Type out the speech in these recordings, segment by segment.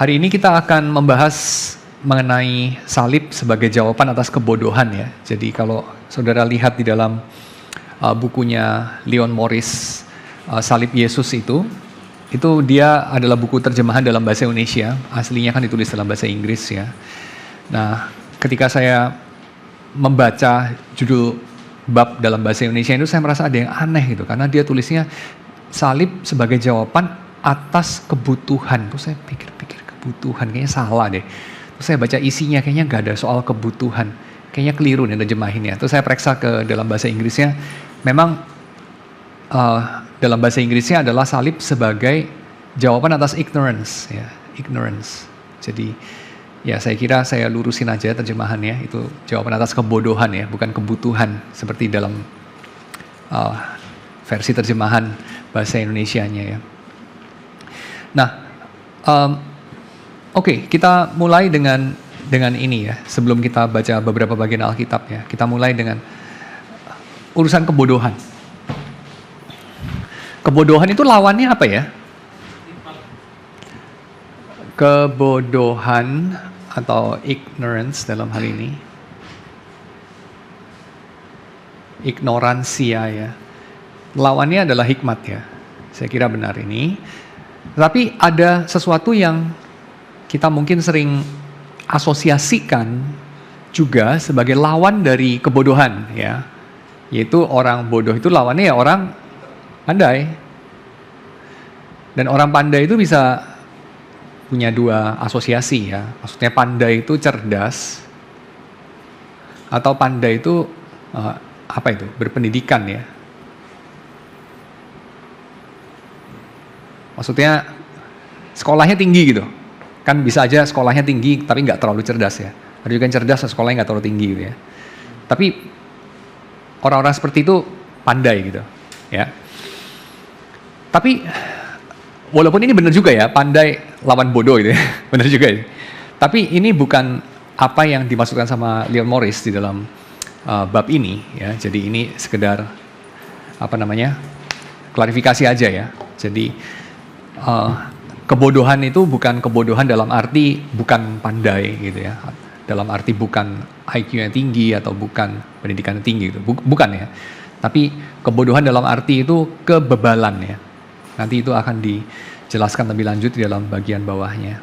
Hari ini kita akan membahas mengenai salib sebagai jawaban atas kebodohan ya. Jadi kalau saudara lihat di dalam bukunya Leon Morris, Salib Yesus itu dia adalah buku terjemahan dalam bahasa Indonesia. Aslinya kan ditulis dalam bahasa Inggris ya. Nah, ketika saya membaca judul bab dalam bahasa Indonesia itu saya merasa ada yang aneh gitu. Karena dia tulisnya salib sebagai jawaban atas kebutuhan. Terus saya pikir-pikir kebutuhan, kayaknya salah deh. Terus saya baca isinya, kayaknya nggak ada soal kebutuhan. Kayaknya keliru nih terjemahinnya. Terus saya periksa ke dalam bahasa Inggrisnya, memang dalam bahasa Inggrisnya adalah salib sebagai jawaban atas ignorance, ya, ignorance. Jadi ya saya kira saya lurusin aja terjemahannya, itu jawaban atas kebodohan ya, bukan kebutuhan seperti dalam versi terjemahan bahasa Indonesianya ya. Nah, Oke, kita mulai dengan ini ya. Sebelum kita baca beberapa bagian Alkitab ya, kita mulai dengan urusan kebodohan. Kebodohan itu lawannya apa ya? Kebodohan atau ignorance dalam hal ini. Ignoransia ya. Lawannya adalah hikmat ya. Saya kira benar ini. Tapi ada sesuatu yang kita mungkin sering asosiasikan juga sebagai lawan dari kebodohan ya. Yaitu orang bodoh itu lawannya ya orang pandai. Dan orang pandai itu bisa punya dua asosiasi ya. Maksudnya pandai itu cerdas atau pandai itu berpendidikan ya. Maksudnya sekolahnya tinggi gitu. Kan bisa aja sekolahnya tinggi tapi nggak terlalu cerdas ya. Ada juga yang cerdas sekolahnya nggak terlalu tinggi gitu ya. Tapi orang-orang seperti itu pandai gitu ya. Tapi walaupun ini benar juga ya, pandai lawan bodoh gitu ya. Benar juga ya. Tapi ini bukan apa yang dimaksudkan sama Leon Morris di dalam bab ini ya. Jadi ini sekedar klarifikasi aja ya. Jadi kebodohan itu bukan kebodohan dalam arti bukan pandai gitu ya. Dalam arti bukan IQ-nya tinggi atau bukan pendidikan tinggi gitu. Bukan ya. Tapi kebodohan dalam arti itu kebebalan ya. Nanti itu akan dijelaskan lebih lanjut di dalam bagian bawahnya.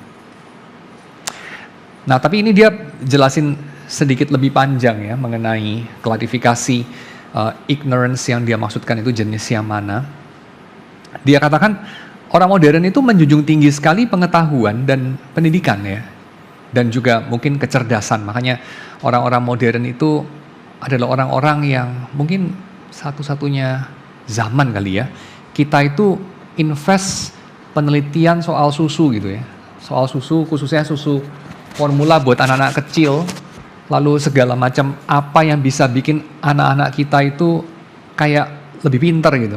Nah, tapi ini dia jelasin sedikit lebih panjang ya mengenai klarifikasi ignorance yang dia maksudkan itu jenis yang mana. Dia katakan orang modern itu menjunjung tinggi sekali pengetahuan dan pendidikan ya. Dan juga mungkin kecerdasan. Makanya orang-orang modern itu adalah orang-orang yang mungkin satu-satunya zaman kali ya. Kita itu invest penelitian soal susu gitu ya. Soal susu, khususnya susu formula buat anak-anak kecil. Lalu segala macam apa yang bisa bikin anak-anak kita itu kayak lebih pintar gitu.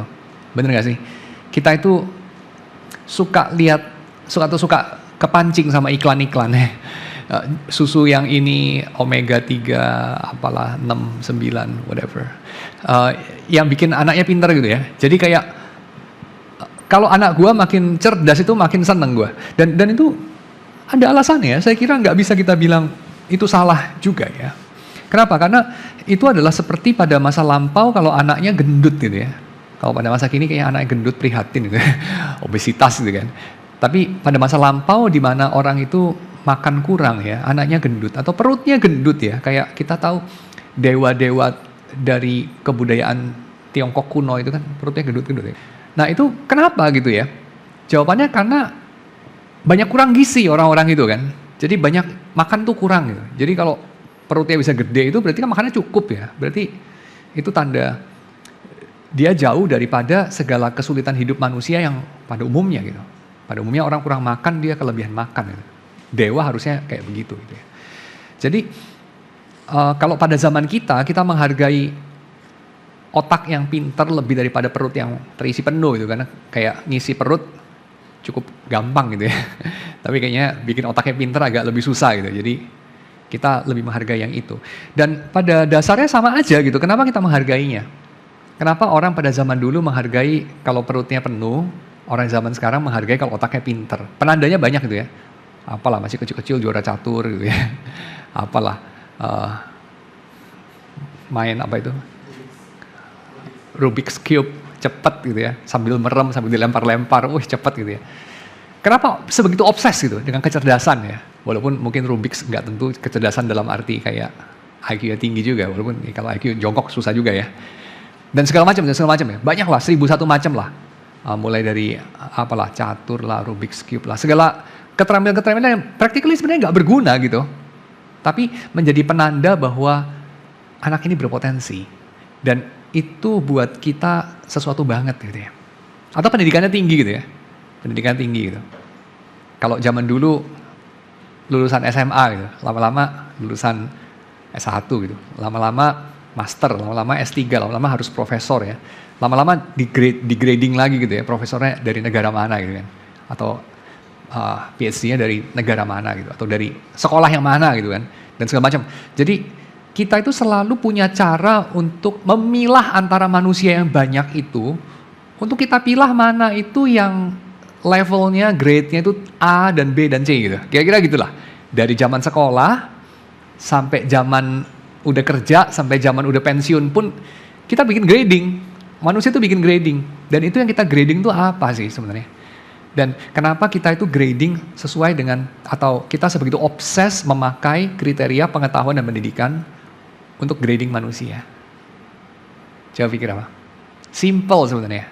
Bener gak sih? Kita itu suka kepancing sama iklan-iklan ya. Susu yang ini omega 3 apalah 6, 9 whatever. Yang bikin anaknya pintar gitu ya. Jadi kayak kalau anak gua makin cerdas itu makin seneng gua. Dan itu ada alasannya. Saya kira nggak bisa kita bilang itu salah juga ya. Kenapa? Karena itu adalah seperti pada masa lampau kalau anaknya gendut gitu ya. Kalau pada masa kini kayak anaknya gendut prihatin gitu, obesitas gitu kan. Tapi pada masa lampau di mana orang itu makan kurang ya, anaknya gendut atau perutnya gendut ya. Kayak kita tahu dewa-dewa dari kebudayaan Tiongkok kuno itu kan perutnya gendut-gendut ya. Nah itu kenapa gitu ya? Jawabannya karena banyak kurang gizi orang-orang itu kan. Jadi banyak makan tuh kurang gitu. Jadi kalau perutnya bisa gede itu berarti kan makannya cukup ya. Berarti itu tanda dia jauh daripada segala kesulitan hidup manusia yang pada umumnya gitu. Pada umumnya orang kurang makan, dia kelebihan makan gitu. Dewa harusnya kayak begitu gitu ya. Jadi kalau pada zaman kita menghargai otak yang pintar lebih daripada perut yang terisi penuh gitu. Karena kayak ngisi perut cukup gampang gitu ya. Tapi kayaknya bikin otaknya pintar agak lebih susah gitu. Jadi kita lebih menghargai yang itu. Dan pada dasarnya sama aja gitu. Kenapa kita menghargainya? Kenapa orang pada zaman dulu menghargai kalau perutnya penuh, orang zaman sekarang menghargai kalau otaknya pinter. Penandanya banyak gitu ya. apalah masih kecil-kecil juara catur gitu ya. Apalah main apa itu? Rubik's Cube, cepet gitu ya, sambil merem, sambil dilempar-lempar, cepet gitu ya. Kenapa sebegitu obses gitu dengan kecerdasan ya? Walaupun mungkin Rubik's nggak tentu kecerdasan dalam arti kayak IQ-nya tinggi juga, walaupun kalau IQ jongkok susah juga ya. Dan segala macam ya. Banyak lah, 1001 macam lah. Mulai dari apalah catur lah, Rubik's Cube lah, segala keterampilan-keterampilan yang practically sebenarnya nggak berguna gitu. Tapi menjadi penanda bahwa anak ini berpotensi. Dan itu buat kita sesuatu banget gitu ya. Atau pendidikannya tinggi gitu ya. Pendidikan tinggi gitu. Kalau zaman dulu lulusan SMA gitu, lama-lama lulusan S1 gitu, lama-lama master, lama-lama S3, lama-lama harus profesor ya. Lama-lama di grading lagi gitu ya, profesornya dari negara mana gitu kan. Atau PhD-nya dari negara mana gitu, atau dari sekolah yang mana gitu kan, dan segala macam. Jadi kita itu selalu punya cara untuk memilah antara manusia yang banyak itu, untuk kita pilah mana itu yang levelnya, grade-nya itu A dan B dan C gitu. Kira-kira gitulah. Dari zaman sekolah, sampai zaman udah kerja, sampai zaman udah pensiun pun, kita bikin grading. Manusia itu bikin grading. Dan itu yang kita grading itu apa sih sebenarnya? Dan kenapa kita itu grading sesuai dengan, atau kita sebegitu obses memakai kriteria pengetahuan dan pendidikan untuk grading manusia? Coba pikir apa? Simple sebenarnya.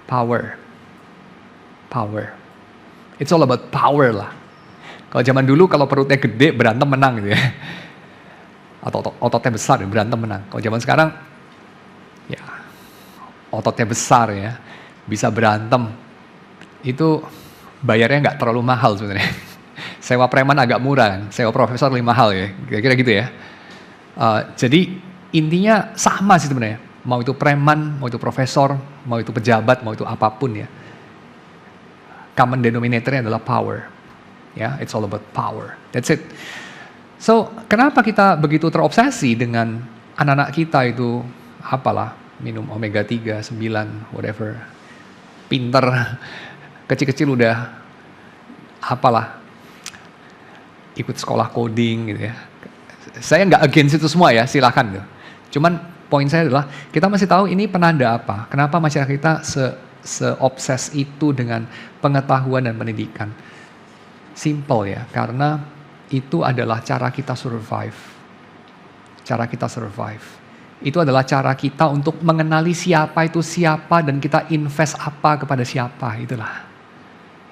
Power. It's all about power lah. Kalau zaman dulu kalau perutnya gede berantem menang gitu ya. Atau ototnya besar berantem menang. Kalau zaman sekarang ya ototnya besar ya, bisa berantem. Itu bayarnya nggak terlalu mahal sebenarnya. Sewa preman agak murah kan, sewa profesor lebih mahal ya, kira-kira gitu ya. Jadi intinya sama sih sebenarnya. Mau itu preman, mau itu profesor, mau itu pejabat, mau itu apapun ya. Common denominatornya adalah power. Ya, it's all about power. That's it. So, kenapa kita begitu terobsesi dengan anak-anak kita itu apalah, minum omega 3, 9, whatever. Pinter, kecil-kecil udah apalah, ikut sekolah coding gitu ya. Saya nggak against itu semua ya, silakan gitu. Cuman poin saya adalah kita masih tahu ini penanda apa. Kenapa masyarakat kita seobses itu dengan pengetahuan dan pendidikan. Simple ya, karena itu adalah cara kita survive. Cara kita survive. Itu adalah cara kita untuk mengenali siapa itu siapa dan kita invest apa kepada siapa, itulah.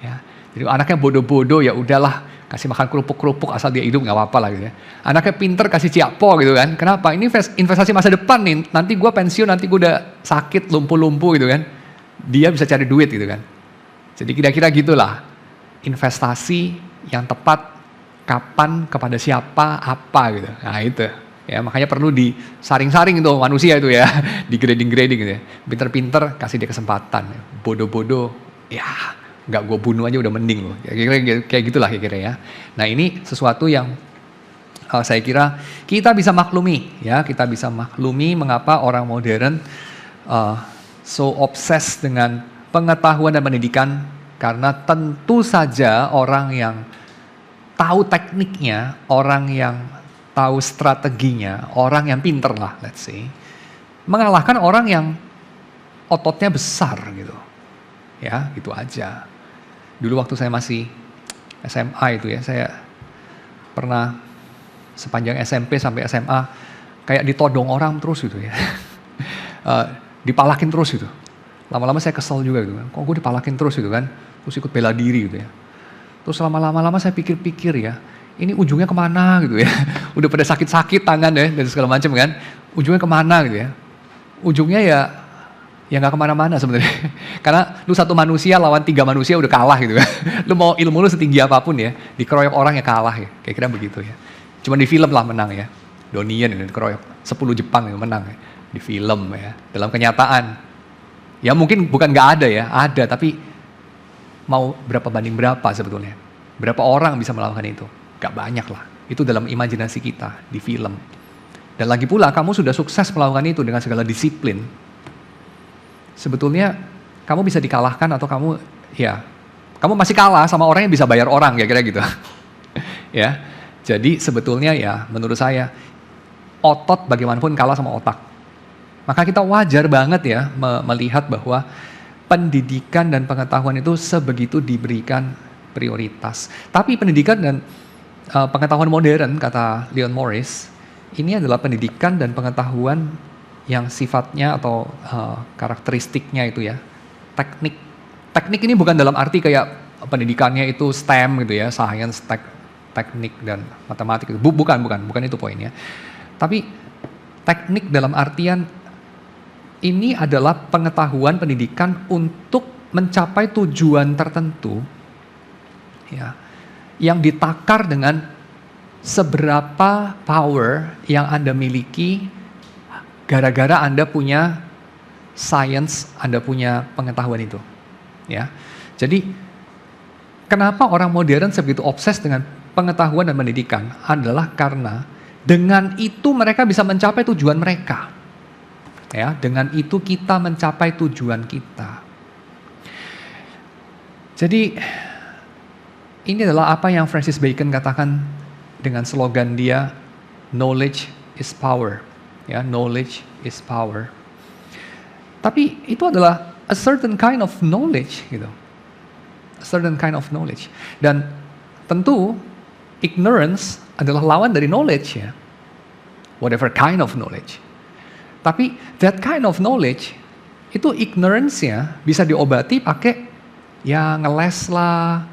Ya. Jadi anaknya bodoh-bodoh ya udahlah, kasih makan kerupuk-kerupuk asal dia hidup nggak apa-apa lah gitu ya. Anaknya pinter kasih ciapo gitu kan. Kenapa? Ini investasi masa depan nih. Nanti gue pensiun, nanti gue udah sakit, lumpuh-lumpuh gitu kan. Dia bisa cari duit gitu kan. Jadi kira-kira gitulah. Investasi yang tepat kapan, kepada siapa, apa gitu. Nah itu. Ya, makanya perlu disaring-saring itu manusia itu ya, di grading-grading gitu ya. Pinter-pinter kasih dia kesempatan, bodoh-bodoh ya nggak gue bunuh aja udah mending loh. Kayak gitulah kira-kira ya. Nah ini sesuatu yang saya kira kita bisa maklumi ya, kita bisa maklumi mengapa orang modern so obses dengan pengetahuan dan pendidikan, karena tentu saja orang yang tahu tekniknya, orang yang tahu strateginya, orang yang pinter lah, let's say, mengalahkan orang yang ototnya besar gitu. Ya, gitu aja. Dulu waktu saya masih SMA itu ya, saya pernah sepanjang SMP sampai SMA kayak ditodong orang terus gitu ya. Dipalakin terus gitu. Lama-lama saya kesel juga gitu kan. Kok gue dipalakin terus gitu kan. Terus ikut bela diri gitu ya. Terus lama-lama saya pikir-pikir ya, ini ujungnya kemana gitu ya. Udah pada sakit-sakit tangan ya, dan segala macam kan. Ujungnya kemana gitu ya. Ujungnya ya nggak kemana-mana sebenarnya. Karena lu satu manusia lawan 3 manusia udah kalah gitu kan. Lu mau ilmu lu setinggi apapun ya, dikeroyok orang ya kalah ya. Kira-kira begitu ya. Cuma di film lah menang ya. Donnie Yen dikeroyok 10 Jepang yang menang ya. Di film ya. Dalam kenyataan, ya mungkin bukan nggak ada ya, ada, tapi mau berapa banding berapa sebetulnya. Berapa orang bisa melakukan itu? Gak banyak lah. Itu dalam imajinasi kita, di film. Dan lagi pula kamu sudah sukses melakukan itu dengan segala disiplin. Sebetulnya kamu bisa dikalahkan atau kamu ya Kamu masih kalah sama orang yang bisa bayar orang, kira-kira gitu. Ya, jadi sebetulnya ya menurut saya otot bagaimanapun kalah sama otak. Maka kita wajar banget ya melihat bahwa pendidikan dan pengetahuan itu sebegitu diberikan prioritas. Tapi pendidikan dan pengetahuan modern, kata Leon Morris, ini adalah pendidikan dan pengetahuan yang sifatnya atau karakteristiknya itu ya, teknik. Teknik ini bukan dalam arti kayak pendidikannya itu STEM gitu ya, science, teknik dan matematik itu. Bukan itu poinnya. Tapi teknik dalam artian ini adalah pengetahuan pendidikan untuk mencapai tujuan tertentu ya, yang ditakar dengan seberapa power yang Anda miliki gara-gara Anda punya science, Anda punya pengetahuan itu. Ya. Jadi kenapa orang modern sebegitu obses dengan pengetahuan dan pendidikan adalah karena dengan itu mereka bisa mencapai tujuan mereka. Ya, dengan itu kita mencapai tujuan kita. Jadi ini adalah apa yang Francis Bacon katakan dengan slogan dia, knowledge is power. Ya, knowledge is power. Tapi itu adalah a certain kind of knowledge gitu. A certain kind of knowledge. Dan tentu ignorance adalah lawan dari knowledge ya. Whatever kind of knowledge. Tapi that kind of knowledge itu ignorance-nya bisa diobati pakai ya ngeles lah,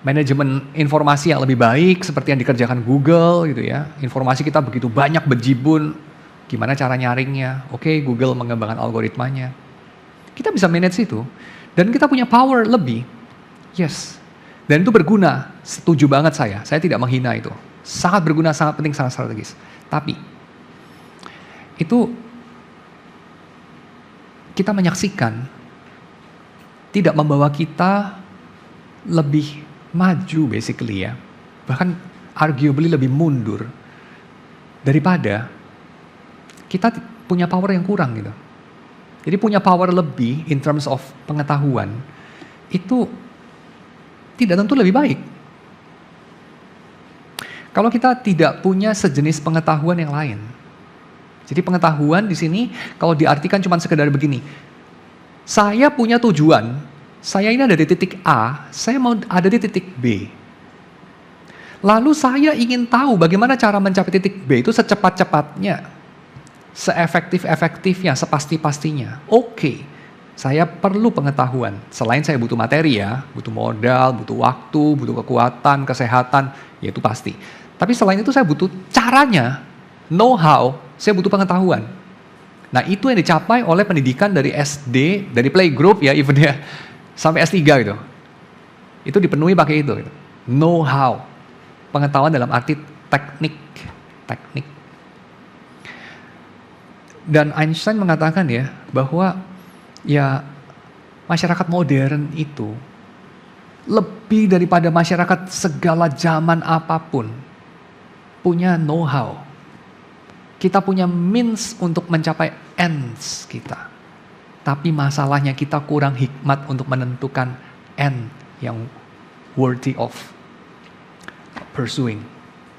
manajemen informasi yang lebih baik seperti yang dikerjakan Google gitu ya. Informasi kita begitu banyak berjibun, gimana cara nyaringnya? Oke, Google mengembangkan algoritmanya. Kita bisa manage itu dan kita punya power lebih. Yes. Dan itu berguna. Setuju banget saya. Saya tidak menghina itu. Sangat berguna, sangat penting, sangat strategis. Tapi itu kita menyaksikan tidak membawa kita lebih maju basically ya. Bahkan arguably lebih mundur daripada kita punya power yang kurang gitu. Jadi punya power lebih in terms of pengetahuan itu tidak tentu lebih baik. Kalau kita tidak punya sejenis pengetahuan yang lain. Jadi pengetahuan di sini kalau diartikan cuma sekedar begini. Saya punya tujuan, saya ini ada di titik A, saya mau ada di titik B. Lalu saya ingin tahu bagaimana cara mencapai titik B itu secepat-cepatnya, seefektif-efektifnya, sepasti-pastinya. Oke, saya perlu pengetahuan. Selain saya butuh materi ya, butuh modal, butuh waktu, butuh kekuatan, kesehatan, ya itu pasti. Tapi selain itu saya butuh caranya, know-how, saya butuh pengetahuan. Nah itu yang dicapai oleh pendidikan dari SD, dari playgroup ya even ya, sampai S3 gitu. Itu dipenuhi pakai itu. Gitu. Know-how, pengetahuan dalam arti teknik. Dan Einstein mengatakan ya, bahwa ya masyarakat modern itu lebih daripada masyarakat segala zaman apapun punya know-how. Kita punya means untuk mencapai ends kita. Tapi masalahnya kita kurang hikmat untuk menentukan end yang worthy of pursuing.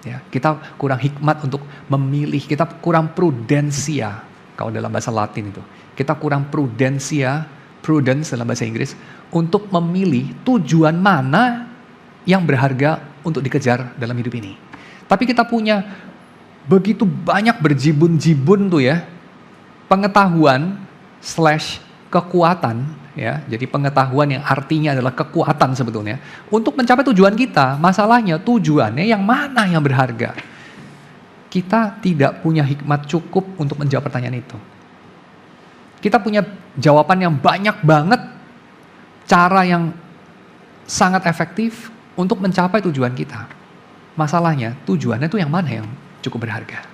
Ya, kita kurang hikmat untuk memilih, kita kurang prudensia kalau dalam bahasa Latin itu. Kita kurang prudensia, prudence dalam bahasa Inggris, untuk memilih tujuan mana yang berharga untuk dikejar dalam hidup ini. Tapi kita punya begitu banyak berjibun-jibun tuh ya, pengetahuan / kekuatan ya. Jadi pengetahuan yang artinya adalah kekuatan sebetulnya untuk mencapai tujuan kita. Masalahnya tujuannya yang mana yang berharga? Kita tidak punya hikmat cukup untuk menjawab pertanyaan itu. Kita punya jawaban yang banyak banget, cara yang sangat efektif untuk mencapai tujuan kita. Masalahnya tujuannya itu yang mana yang cukup berharga.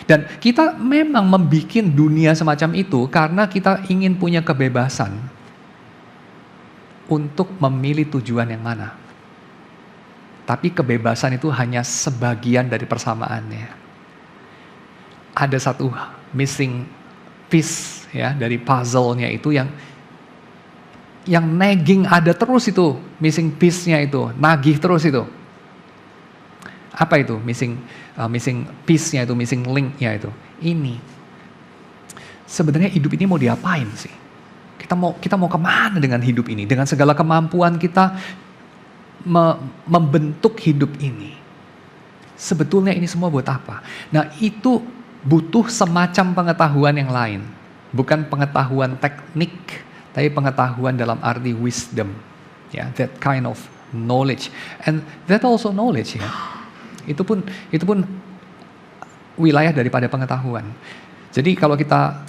Dan kita memang membuat dunia semacam itu karena kita ingin punya kebebasan untuk memilih tujuan yang mana. Tapi kebebasan itu hanya sebagian dari persamaannya. Ada satu missing piece ya dari puzzle-nya itu yang yang nagging ada terus itu, missing piece-nya itu, nagih terus itu. Apa itu missing piece-nya itu, missing link-nya itu? Ini. Sebenarnya hidup ini mau diapain sih? Kita mau kemana dengan hidup ini? Dengan segala kemampuan kita membentuk hidup ini. Sebetulnya ini semua buat apa? Nah, itu butuh semacam pengetahuan yang lain. Bukan pengetahuan teknik, tapi pengetahuan dalam arti wisdom. Ya, that kind of knowledge. And that also knowledge ya. Itu pun wilayah daripada pengetahuan. Jadi kalau kita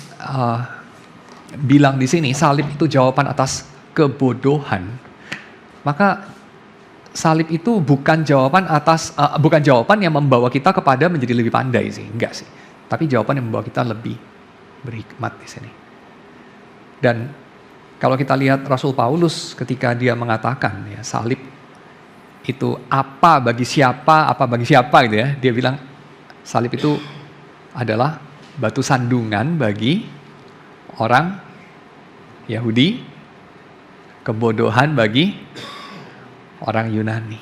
bilang di sini salib itu jawaban atas kebodohan, maka salib itu bukan jawaban yang membawa kita kepada menjadi lebih pandai sih, enggak sih. Tapi jawaban yang membawa kita lebih berhikmat di sini. Dan kalau kita lihat Rasul Paulus ketika dia mengatakan ya salib itu apa bagi siapa gitu ya. Dia bilang salib itu adalah batu sandungan bagi orang Yahudi, kebodohan bagi orang Yunani.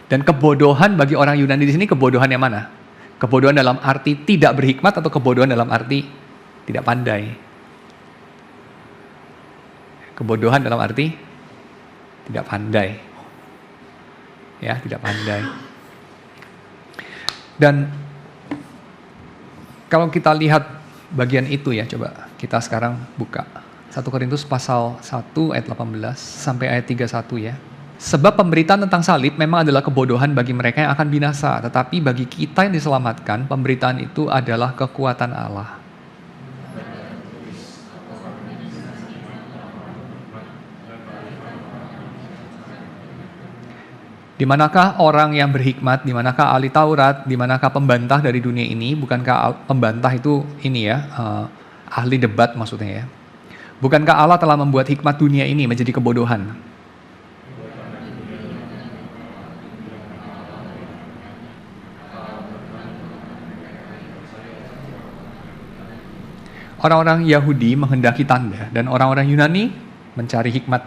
Dan kebodohan bagi orang Yunani di sini kebodohan yang mana? Kebodohan dalam arti tidak berhikmat atau kebodohan dalam arti tidak pandai? Kebodohan dalam arti tidak pandai. Ya, tidak pandai. Dan kalau kita lihat bagian itu ya, coba kita sekarang buka 1 Korintus pasal 1 ayat 18 sampai ayat 31 ya. Sebab pemberitaan tentang salib memang adalah kebodohan bagi mereka yang akan binasa, tetapi bagi kita yang diselamatkan, pemberitaan itu adalah kekuatan Allah. Di manakah orang yang berhikmat, di manakah ahli Taurat, di manakah pembantah dari dunia ini? Bukankah pembantah itu ini ya, ahli debat maksudnya ya. Bukankah Allah telah membuat hikmat dunia ini menjadi kebodohan? Orang-orang Yahudi menghendaki tanda dan orang-orang Yunani mencari hikmat.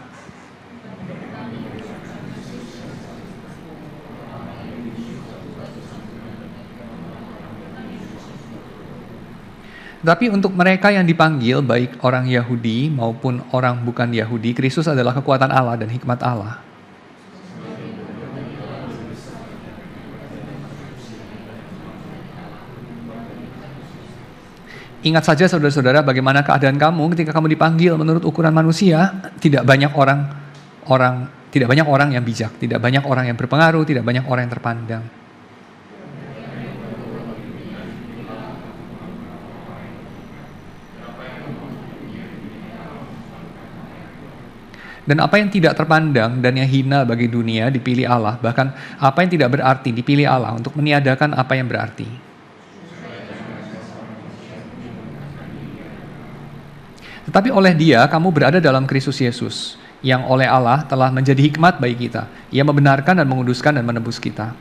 Tapi untuk mereka yang dipanggil, baik orang Yahudi maupun orang bukan Yahudi, Kristus adalah kekuatan Allah dan hikmat Allah. Ingat saja saudara-saudara bagaimana keadaan kamu ketika kamu dipanggil menurut ukuran manusia. Tidak banyak orang yang bijak, tidak banyak orang yang berpengaruh, tidak banyak orang yang terpandang. Dan apa yang tidak terpandang dan yang hina bagi dunia dipilih Allah, bahkan apa yang tidak berarti dipilih Allah untuk meniadakan apa yang berarti. Tetapi oleh Dia kamu berada dalam Kristus Yesus, yang oleh Allah telah menjadi hikmat bagi kita. Ia membenarkan dan menguduskan dan menebus kita.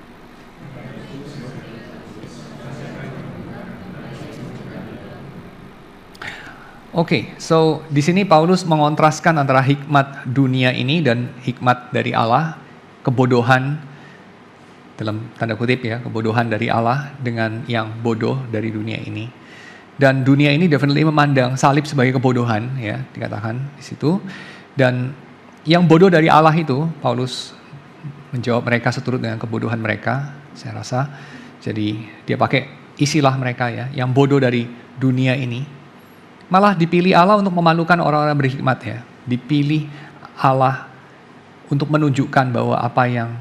Oke, so di sini Paulus mengontraskan antara hikmat dunia ini dan hikmat dari Allah, kebodohan dalam tanda kutip ya, kebodohan dari Allah dengan yang bodoh dari dunia ini. Dan dunia ini definitely memandang salib sebagai kebodohan ya, dikatakan di situ. Dan yang bodoh dari Allah itu, Paulus menjawab mereka seturut dengan kebodohan mereka, saya rasa. Jadi dia pakai istilah mereka ya, yang bodoh dari dunia ini. Malah dipilih Allah untuk memalukan orang-orang berhikmat ya. Dipilih Allah untuk menunjukkan bahwa apa yang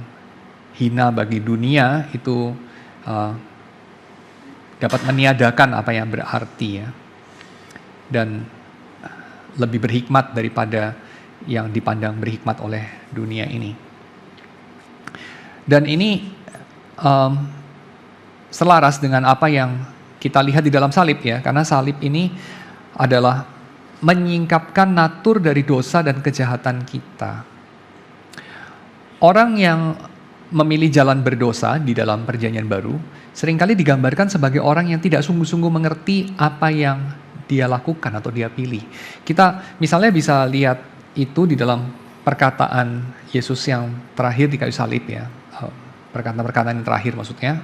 hina bagi dunia itu dapat meniadakan apa yang berarti ya. Dan lebih berhikmat daripada yang dipandang berhikmat oleh dunia ini. Dan ini selaras dengan apa yang kita lihat di dalam salib ya. Karena salib ini adalah menyingkapkan natur dari dosa dan kejahatan kita. Orang yang memilih jalan berdosa di dalam perjanjian baru seringkali digambarkan sebagai orang yang tidak sungguh-sungguh mengerti apa yang dia lakukan atau dia pilih. Kita misalnya bisa lihat itu di dalam perkataan Yesus yang terakhir di kayu salib ya. Perkataan-perkataan yang terakhir maksudnya,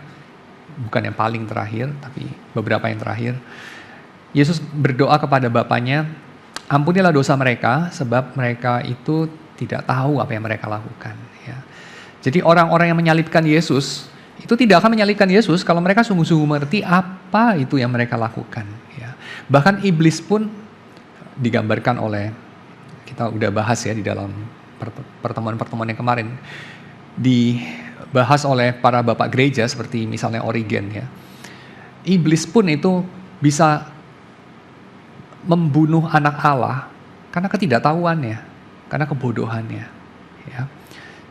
bukan yang paling terakhir, tapi beberapa yang terakhir. Yesus berdoa kepada Bapanya, ampunilah dosa mereka, sebab mereka itu tidak tahu apa yang mereka lakukan. Ya. Jadi orang-orang yang menyalibkan Yesus, itu tidak akan menyalibkan Yesus kalau mereka sungguh-sungguh mengerti apa itu yang mereka lakukan. Ya. Bahkan iblis pun digambarkan oleh, kita udah bahas ya di dalam pertemuan-pertemuan yang kemarin, dibahas oleh para bapak gereja seperti misalnya Origen ya. Iblis pun itu bisa membunuh anak Allah karena ketidaktahuannya, karena kebodohannya. Ya.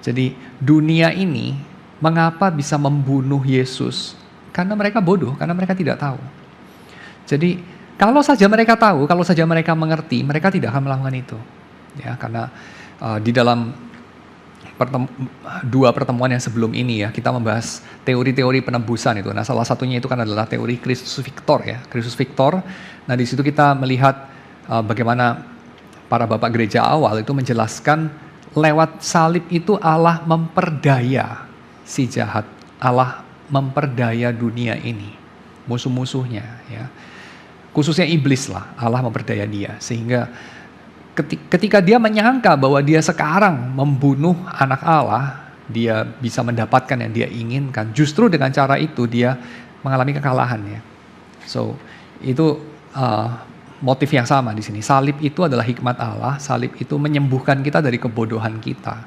Jadi dunia ini mengapa bisa membunuh Yesus? Karena mereka bodoh, karena mereka tidak tahu. Jadi kalau saja mereka tahu, kalau saja mereka mengerti, mereka tidak akan melakukan itu. Ya, karena di dalam dua pertemuan yang sebelum ini ya, kita membahas teori-teori penebusan itu. Nah, salah satunya itu kan adalah teori Christus Victor ya, Christus Victor. Nah, di situ kita melihat bagaimana para bapak gereja awal itu menjelaskan lewat salib itu Allah memperdaya si jahat, Allah memperdaya dunia ini, musuh-musuhnya ya. Khususnya iblis lah, Allah memperdaya dia sehingga ketika dia menyangka bahwa dia sekarang membunuh anak Allah, dia bisa mendapatkan yang dia inginkan. Justru dengan cara itu dia mengalami kekalahan ya. So itu motif yang sama di sini. Salib itu adalah hikmat Allah. Salib itu menyembuhkan kita dari kebodohan kita.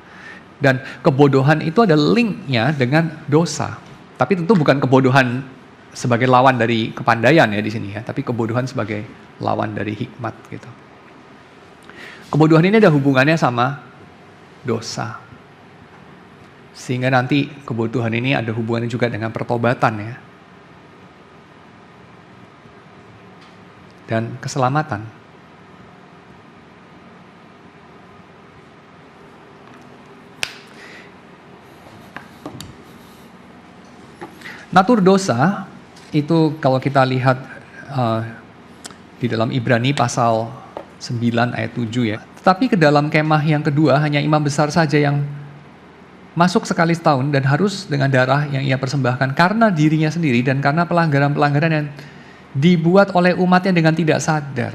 Dan kebodohan itu ada linknya dengan dosa. Tapi tentu bukan kebodohan sebagai lawan dari kepandaian ya di sini ya. Tapi kebodohan sebagai lawan dari hikmat gitu. Kebodohan ini ada hubungannya sama dosa. Sehingga nanti kebodohan ini ada hubungannya juga dengan pertobatan ya. Dan keselamatan. Natur dosa itu kalau kita lihat di dalam Ibrani pasal 9 ayat 7 ya. Tetapi ke dalam kemah yang kedua hanya imam besar saja yang masuk sekali setahun dan harus dengan darah yang ia persembahkan karena dirinya sendiri dan karena pelanggaran-pelanggaran yang dibuat oleh umatnya dengan tidak sadar.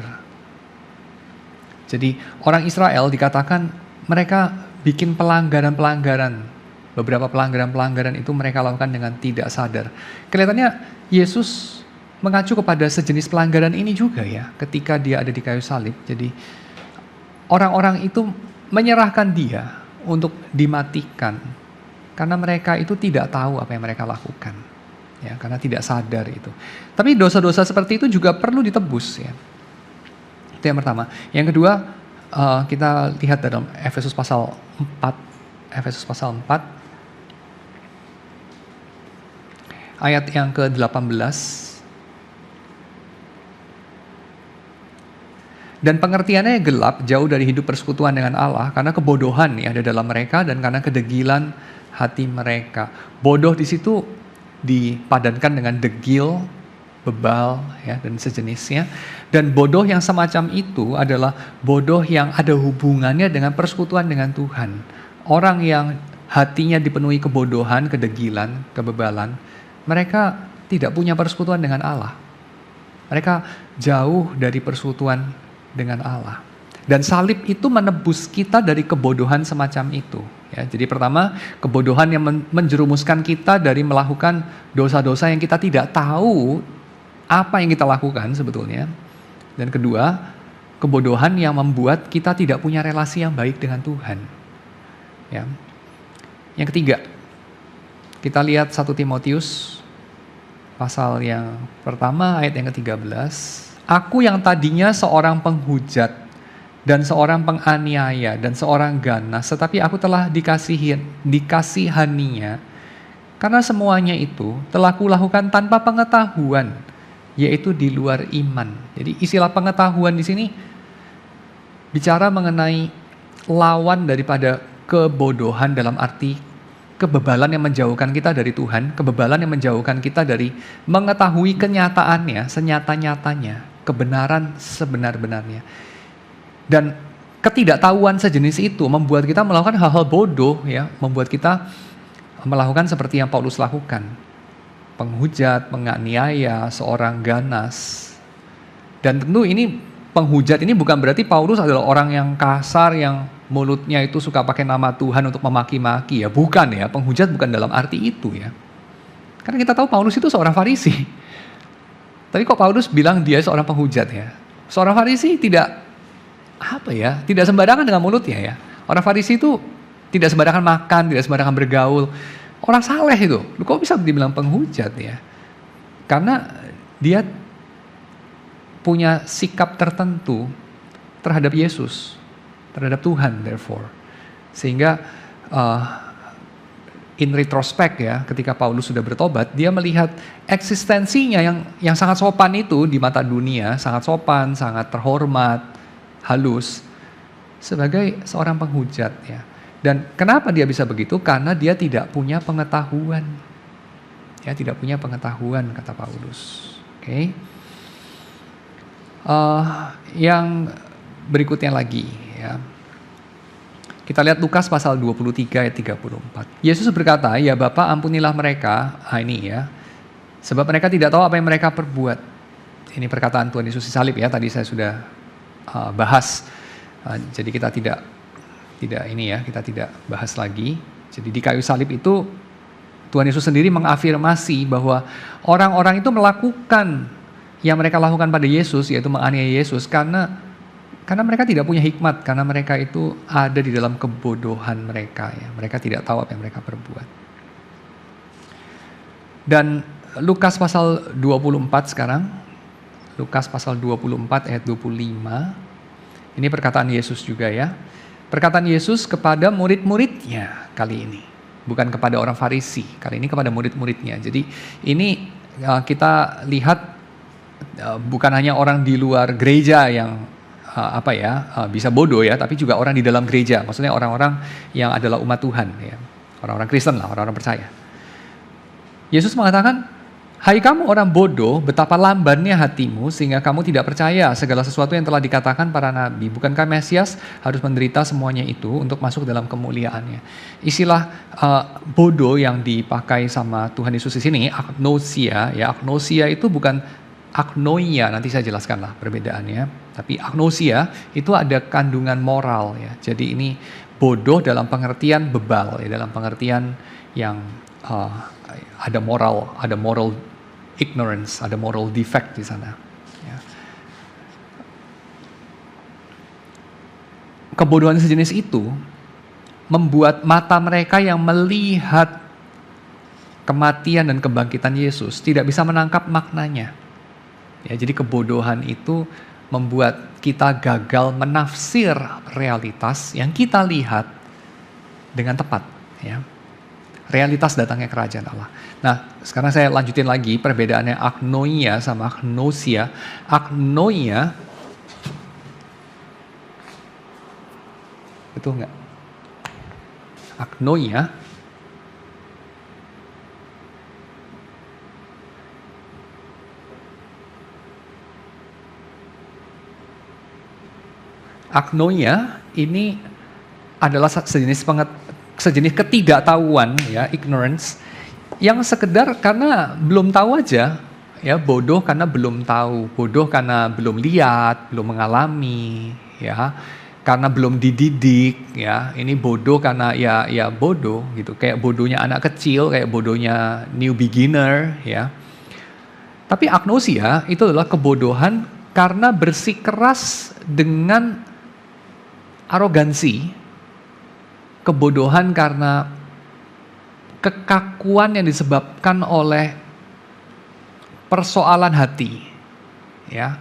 Jadi orang Israel dikatakan mereka bikin pelanggaran-pelanggaran. Beberapa pelanggaran-pelanggaran itu mereka lakukan dengan tidak sadar. Kelihatannya Yesus mengacu kepada sejenis pelanggaran ini juga ya, ketika dia ada di kayu salib. Jadi orang-orang itu menyerahkan dia untuk dimatikan karena mereka itu tidak tahu apa yang mereka lakukan, ya, karena tidak sadar itu. Tapi dosa-dosa seperti itu juga perlu ditebus ya. Itu yang pertama. Yang kedua, kita lihat dalam Efesus pasal 4, ayat yang ke-18. Dan pengertiannya gelap, jauh dari hidup persekutuan dengan Allah, karena kebodohan yang ada dalam mereka dan karena kedegilan hati mereka. Bodoh di situ dipadankan dengan degil, bebal, ya, dan sejenisnya. Dan bodoh yang semacam itu adalah bodoh yang ada hubungannya dengan persekutuan dengan Tuhan. Orang yang hatinya dipenuhi kebodohan, kedegilan, kebebalan, mereka tidak punya persekutuan dengan Allah. Mereka jauh dari persekutuan dengan Allah. Dan salib itu menebus kita dari kebodohan semacam itu. Ya, jadi pertama, kebodohan yang menjerumuskan kita dari melakukan dosa-dosa yang kita tidak tahu apa yang kita lakukan sebetulnya. Dan kedua, kebodohan yang membuat kita tidak punya relasi yang baik dengan Tuhan. Ya. Yang ketiga, kita lihat 1 Timotius pasal yang pertama ayat yang ke-13. Aku yang tadinya seorang penghujat dan seorang penganiaya dan seorang ganas, tetapi aku telah dikasihaninya karena semuanya itu telah kulakukan tanpa pengetahuan, yaitu di luar iman. Jadi istilah pengetahuan di sini bicara mengenai lawan daripada kebodohan dalam arti kebebalan yang menjauhkan kita dari Tuhan, kebebalan yang menjauhkan kita dari mengetahui kenyataannya senyata-nyatanya. kebenaran sebenar-benarnya. Dan ketidaktahuan sejenis itu membuat kita melakukan hal-hal bodoh, ya, membuat kita melakukan seperti yang Paulus lakukan. Penghujat, menganiaya, seorang ganas. Dan tentu ini penghujat ini bukan berarti Paulus adalah orang yang kasar, yang mulutnya itu suka pakai nama Tuhan untuk memaki-maki, ya. Bukan, ya, penghujat bukan dalam arti itu, ya. Karena kita tahu Paulus itu seorang Farisi. Tapi kok Paulus bilang dia seorang penghujat, ya? Seorang Farisi tidak sembarangan dengan mulutnya, ya. Orang Farisi itu tidak sembarangan makan, tidak sembarangan bergaul. Orang saleh itu, kok bisa dibilang penghujat, ya? Karena dia punya sikap tertentu terhadap Yesus, terhadap Tuhan, therefore. Sehingga in retrospect, ya, ketika Paulus sudah bertobat, dia melihat eksistensinya yang sangat sopan itu di mata dunia, sangat sopan, sangat terhormat, halus, sebagai seorang penghujat, ya. Dan kenapa dia bisa begitu? Karena dia tidak punya pengetahuan. Ya, tidak punya pengetahuan, kata Paulus. Oke. Yang berikutnya lagi, ya. Kita lihat Lukas pasal 23 ayat 34. Yesus berkata, "Ya Bapa, ampunilah mereka." Ini, ya. Sebab mereka tidak tahu apa yang mereka perbuat. Ini perkataan Tuhan Yesus disalib, ya. Tadi saya sudah bahas. Jadi kita tidak bahas lagi. Jadi di kayu salib itu Tuhan Yesus sendiri mengafirmasi bahwa orang-orang itu melakukan yang mereka lakukan pada Yesus, yaitu menganiaya Yesus, karena mereka tidak punya hikmat, karena mereka itu ada di dalam kebodohan mereka, ya. Mereka tidak tahu apa yang mereka perbuat. Dan Lukas pasal 24 sekarang, Lukas pasal 24 ayat 25, ini perkataan Yesus juga, ya. Perkataan Yesus kepada murid-muridnya kali ini, bukan kepada orang Farisi, kali ini kepada murid-muridnya. Jadi ini kita lihat bukan hanya orang di luar gereja yang bisa bodoh, ya, tapi juga orang di dalam gereja. Maksudnya orang-orang yang adalah umat Tuhan, ya. Orang-orang Kristen lah, orang-orang percaya. Yesus mengatakan, "Hai kamu orang bodoh, betapa lambannya hatimu sehingga kamu tidak percaya segala sesuatu yang telah dikatakan para nabi. Bukankah Mesias harus menderita semuanya itu untuk masuk dalam kemuliaannya?" Istilah bodoh yang dipakai sama Tuhan Yesus di sini, agnosia, ya. Agnosia itu bukan agnoia, nanti saya jelaskan lah perbedaannya. Tapi agnosia itu ada kandungan moral, ya. Jadi ini bodoh dalam pengertian bebal, ya, dalam pengertian yang ada moral ignorance, ada moral defect di sana. Ya. Kebodohan sejenis itu membuat mata mereka yang melihat kematian dan kebangkitan Yesus tidak bisa menangkap maknanya. Ya, jadi kebodohan itu membuat kita gagal menafsir realitas yang kita lihat dengan tepat, ya. Realitas datangnya kerajaan Allah. Nah, sekarang saya lanjutin lagi perbedaannya agnoia sama agnosia. Agnoia, betul nggak? Agnoia ini adalah sejenis ketidaktahuan, ya, ignorance, yang sekedar karena belum tahu aja, ya. Bodoh karena belum tahu, bodoh karena belum lihat, belum mengalami, ya, karena belum dididik, ya. Ini bodoh karena ya bodoh gitu, kayak bodohnya anak kecil, kayak bodohnya new beginner, ya. Tapi agnosia itu adalah kebodohan karena bersikeras dengan arogansi, kebodohan karena kekakuan yang disebabkan oleh persoalan hati, ya.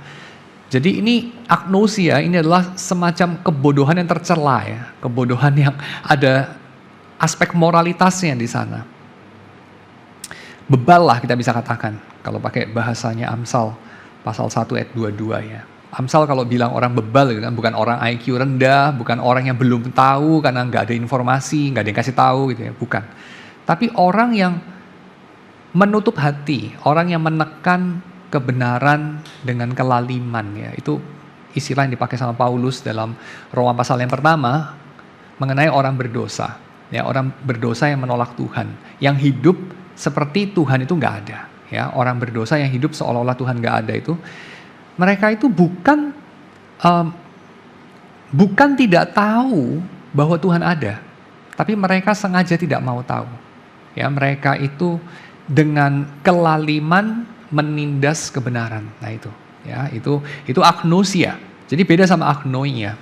Jadi ini agnosia, ini adalah semacam kebodohan yang tercela, ya, kebodohan yang ada aspek moralitasnya di sana. Bebal lah kita bisa katakan kalau pakai bahasanya Amsal pasal 1 ayat 22, ya. Amsal kalau bilang orang bebal gitu kan, bukan orang IQ rendah, bukan orang yang belum tahu karena nggak ada informasi, nggak ada yang kasih tahu gitu, ya, bukan. Tapi orang yang menutup hati, orang yang menekan kebenaran dengan kelaliman ya. Itu istilah yang dipakai sama Paulus dalam Roma pasal yang pertama mengenai orang berdosa. Ya, orang berdosa yang menolak Tuhan, yang hidup seperti Tuhan itu nggak ada. Ya, orang berdosa yang hidup seolah-olah Tuhan nggak ada itu, mereka itu bukan tidak tahu bahwa Tuhan ada, tapi mereka sengaja tidak mau tahu. Ya, mereka itu dengan kelaliman menindas kebenaran. Nah itu, ya itu agnosia. Jadi beda sama agnoia.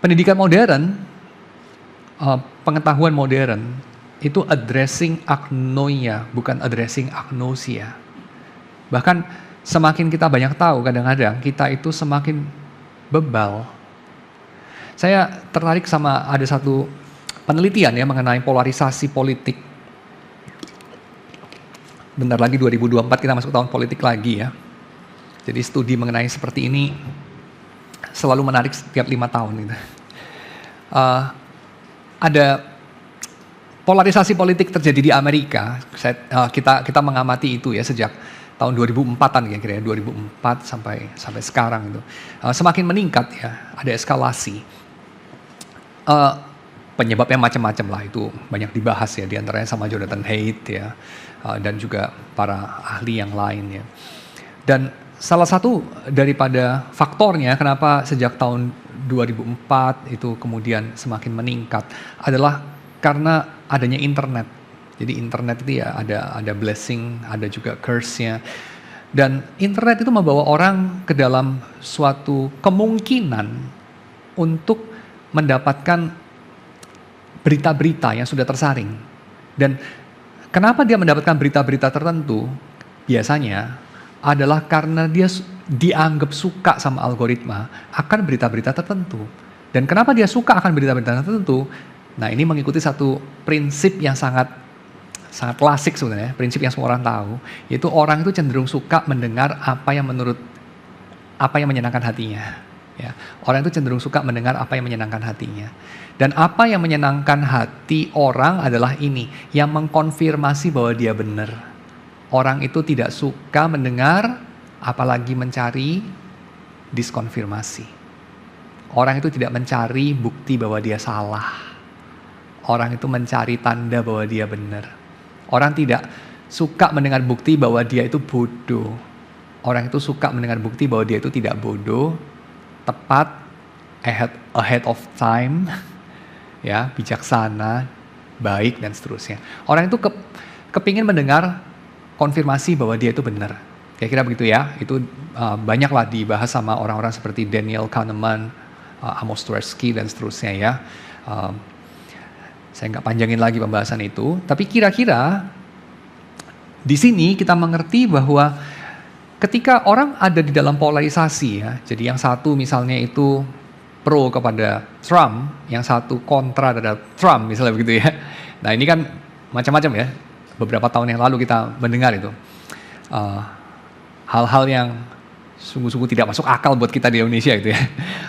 Pendidikan modern, pengetahuan modern itu addressing agnoia, bukan addressing agnosia. Bahkan semakin kita banyak tahu, kadang-kadang kita itu semakin bebal. Saya tertarik sama ada satu penelitian ya mengenai polarisasi politik. Bentar lagi 2024 kita masuk tahun politik lagi ya. Jadi studi mengenai seperti ini selalu menarik setiap 5 tahun gitu. Ada polarisasi politik terjadi di Amerika. Kita mengamati itu ya sejak tahun 2004-an kira-kira 2004 sampai sekarang itu. Semakin meningkat ya, ada eskalasi. Penyebabnya macam-macam lah, itu banyak dibahas ya, diantaranya sama Jonathan Haidt ya, dan juga para ahli yang lain ya. Dan salah satu daripada faktornya kenapa sejak tahun 2004 itu kemudian semakin meningkat adalah karena adanya internet. Jadi internet itu ya ada blessing, ada juga curse-nya. Dan internet itu membawa orang ke dalam suatu kemungkinan untuk mendapatkan berita-berita yang sudah tersaring. Dan kenapa dia mendapatkan berita-berita tertentu? Biasanya adalah karena dia dianggap suka sama algoritma akan berita-berita tertentu. Dan kenapa dia suka akan berita-berita tertentu? Nah, ini mengikuti satu prinsip yang sangat klasik sebenarnya, prinsip yang semua orang tahu, yaitu orang itu cenderung suka mendengar apa yang menyenangkan hatinya. Ya, orang itu cenderung suka mendengar apa yang menyenangkan hatinya. Dan apa yang menyenangkan hati orang adalah ini, yang mengkonfirmasi bahwa dia benar. Orang itu tidak suka mendengar, apalagi mencari diskonfirmasi. Orang itu tidak mencari bukti bahwa dia salah. Orang itu mencari tanda bahwa dia benar. Orang tidak suka mendengar bukti bahwa dia itu bodoh. Orang itu suka mendengar bukti bahwa dia itu tidak bodoh, tepat, ahead of time, ya, bijaksana, baik dan seterusnya. Orang itu kepingin mendengar konfirmasi bahwa dia itu benar. Kira-kira begitu ya. Itu banyaklah dibahas sama orang-orang seperti Daniel Kahneman, Amos Tversky dan seterusnya ya. Saya nggak panjangin lagi pembahasan itu. Tapi kira-kira di sini kita mengerti bahwa ketika orang ada di dalam polarisasi ya, jadi yang satu misalnya itu pro kepada Trump, yang satu kontra terhadap Trump misalnya begitu ya. Nah ini kan macam-macam ya, beberapa tahun yang lalu kita mendengar itu. Hal-hal yang sungguh-sungguh tidak masuk akal buat kita di Indonesia gitu ya.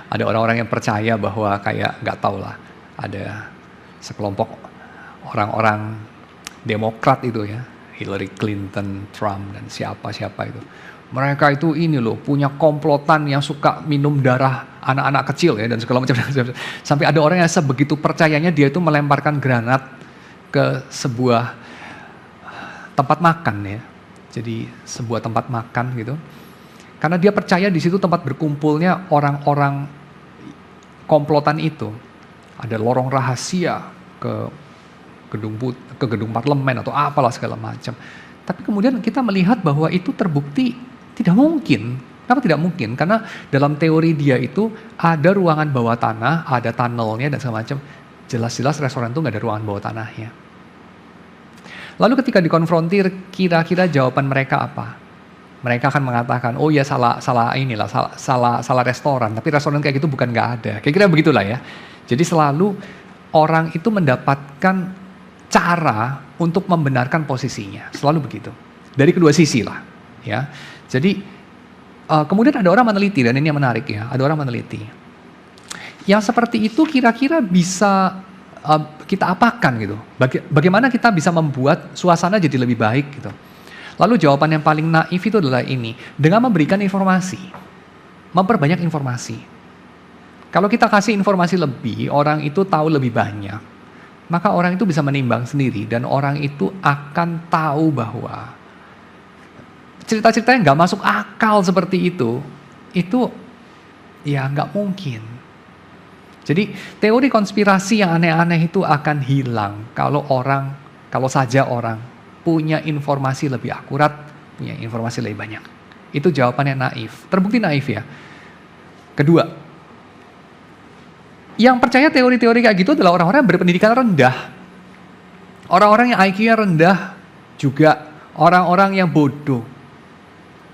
Ada orang-orang yang percaya bahwa kayak nggak tahu lah, ada sekelompok orang-orang Demokrat itu ya, Hillary Clinton, Trump dan siapa-siapa itu. Mereka itu ini loh, punya komplotan yang suka minum darah anak-anak kecil ya dan segala macam. Sampai ada orang yang sebegitu percayanya dia itu melemparkan granat ke sebuah tempat makan ya. Jadi sebuah tempat makan gitu. Karena dia percaya di situ tempat berkumpulnya orang-orang komplotan itu. Ada lorong rahasia ke gedung parlemen atau apalah segala macam. Tapi kemudian kita melihat bahwa itu terbukti tidak mungkin. Kenapa tidak mungkin? Karena dalam teori dia itu ada ruangan bawah tanah, ada tunnelnya dan segala macam. Jelas-jelas restoran itu nggak ada ruangan bawah tanahnya. Lalu ketika dikonfrontir, kira-kira jawaban mereka apa? Mereka akan mengatakan, oh ya salah restoran. Tapi restoran kayak gitu bukan nggak ada. Kira-kira begitulah ya. Jadi selalu orang itu mendapatkan cara untuk membenarkan posisinya. Selalu begitu. Dari kedua sisi lah. Ya. Jadi kemudian ada orang meneliti, dan ini yang menarik ya, ada orang meneliti. Yang seperti itu kira-kira bisa kita apakan gitu. Bagaimana kita bisa membuat suasana jadi lebih baik gitu. Lalu jawaban yang paling naif itu adalah ini, dengan memberikan informasi, memperbanyak informasi. Kalau kita kasih informasi lebih, orang itu tahu lebih banyak, maka orang itu bisa menimbang sendiri dan orang itu akan tahu bahwa cerita-cerita yang nggak masuk akal seperti itu ya nggak mungkin. Jadi teori konspirasi yang aneh-aneh itu akan hilang kalau saja orang punya informasi lebih akurat, punya informasi lebih banyak. Itu jawabannya naif, terbukti naif ya. Kedua, yang percaya teori-teori kayak gitu adalah orang-orang yang berpendidikan rendah. Orang-orang yang IQ-nya rendah juga orang-orang yang bodoh.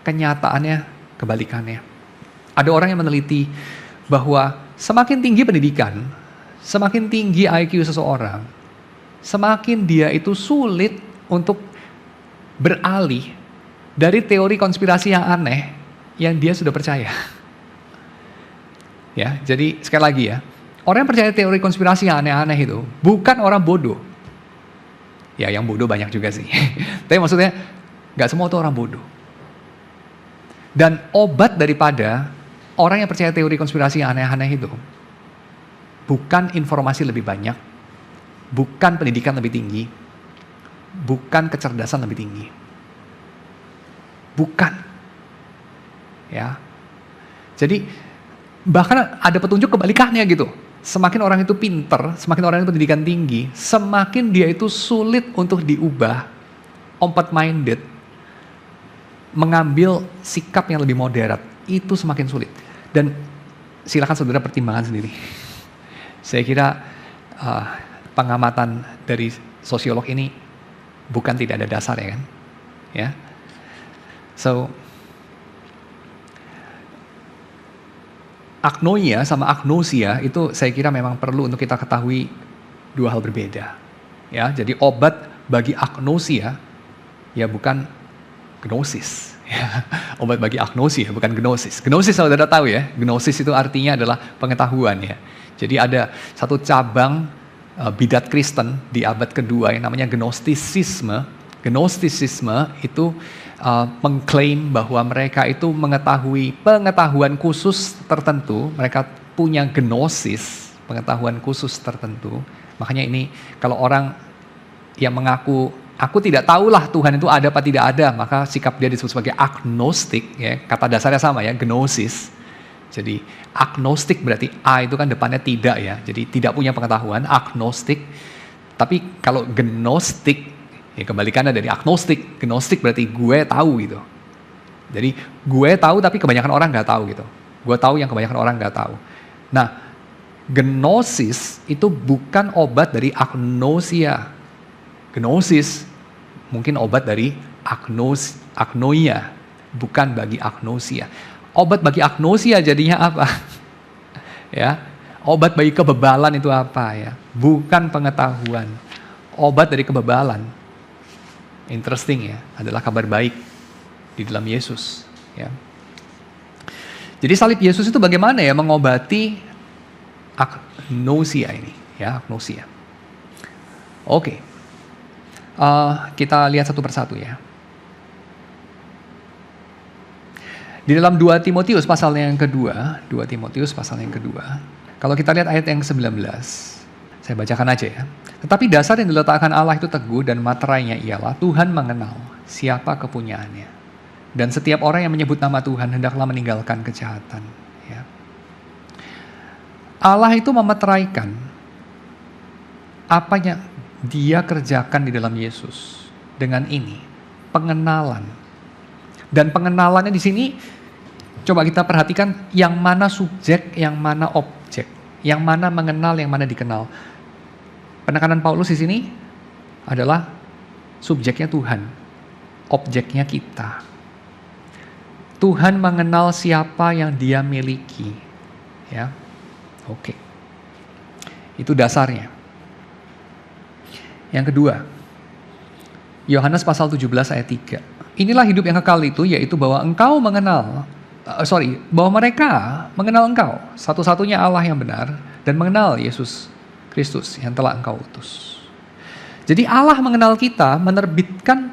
Kenyataannya kebalikannya. Ada orang yang meneliti bahwa semakin tinggi pendidikan, semakin tinggi IQ seseorang, semakin dia itu sulit untuk beralih dari teori konspirasi yang aneh yang dia sudah percaya. Ya, jadi sekali lagi ya, orang yang percaya teori konspirasi yang aneh-aneh itu bukan orang bodoh. Ya, yang bodoh banyak juga sih. Tapi maksudnya nggak semua itu orang bodoh. Dan obat daripada orang yang percaya teori konspirasi yang aneh-aneh itu bukan informasi lebih banyak, bukan pendidikan lebih tinggi, bukan kecerdasan lebih tinggi. Bukan. Ya. Jadi bahkan ada petunjuk kebalikannya gitu. Semakin orang itu pinter, semakin orang itu pendidikan tinggi, semakin dia itu sulit untuk diubah, open-minded, mengambil sikap yang lebih moderat, itu semakin sulit. Dan silakan saudara pertimbangkan sendiri. Saya kira pengamatan dari sosiolog ini bukan tidak ada dasar ya kan? Ya. So, agnoia sama agnosia itu saya kira memang perlu untuk kita ketahui dua hal berbeda. Ya, jadi obat bagi agnosia ya bukan gnosis. Ya, obat bagi agnosia bukan gnosis. Gnosis saudara tahu ya, gnosis itu artinya adalah pengetahuan ya. Jadi ada satu cabang bidat Kristen di abad kedua yang namanya gnostisisme. Gnostisisme itu mengklaim bahwa mereka itu mengetahui pengetahuan khusus tertentu, mereka punya gnosis, pengetahuan khusus tertentu. Makanya ini kalau orang yang mengaku aku tidak tahulah Tuhan itu ada apa tidak ada, maka sikap dia disebut sebagai agnostik ya. Kata dasarnya sama ya, gnosis. Jadi agnostik berarti A itu kan depannya tidak ya. Jadi tidak punya pengetahuan, agnostik. Tapi kalau gnostik ya kebalikannya dari agnostik. Gnostik berarti gue tahu gitu. Jadi gue tahu tapi kebanyakan orang nggak tahu gitu. Gue tahu yang kebanyakan orang nggak tahu. Nah, gnosis itu bukan obat dari agnosia. Gnosis mungkin obat dari agnoia, bukan bagi agnosia. Obat bagi agnosia jadinya apa? Ya, obat bagi kebebalan itu apa ya? Bukan pengetahuan. Obat dari kebebalan, interesting ya, adalah kabar baik di dalam Yesus. Ya. Jadi salib Yesus itu bagaimana ya mengobati agnosia ini? Ya, agnosia. Oke. Kita lihat satu persatu ya. Di dalam 2 Timotius pasal yang kedua, kalau kita lihat ayat yang ke-19, saya bacakan aja ya. Tetapi dasar yang diletakkan Allah itu teguh dan materainya ialah Tuhan mengenal siapa kepunyaannya. Dan setiap orang yang menyebut nama Tuhan hendaklah meninggalkan kejahatan. Ya. Allah itu memeteraikan apa yang Dia kerjakan di dalam Yesus dengan ini, pengenalan. Dan pengenalannya di sini, coba kita perhatikan yang mana subjek, yang mana objek, yang mana mengenal, yang mana dikenal. Penekanan Paulus di sini adalah subjeknya Tuhan, objeknya kita. Tuhan mengenal siapa yang Dia miliki, ya, oke. Itu dasarnya. Yang kedua, Yohanes pasal 17 ayat 3. Inilah hidup yang kekal itu, yaitu bahwa engkau mengenal, bahwa mereka mengenal engkau, satu-satunya Allah yang benar, dan mengenal Yesus Kristus yang telah engkau utus. Jadi Allah mengenal kita, menerbitkan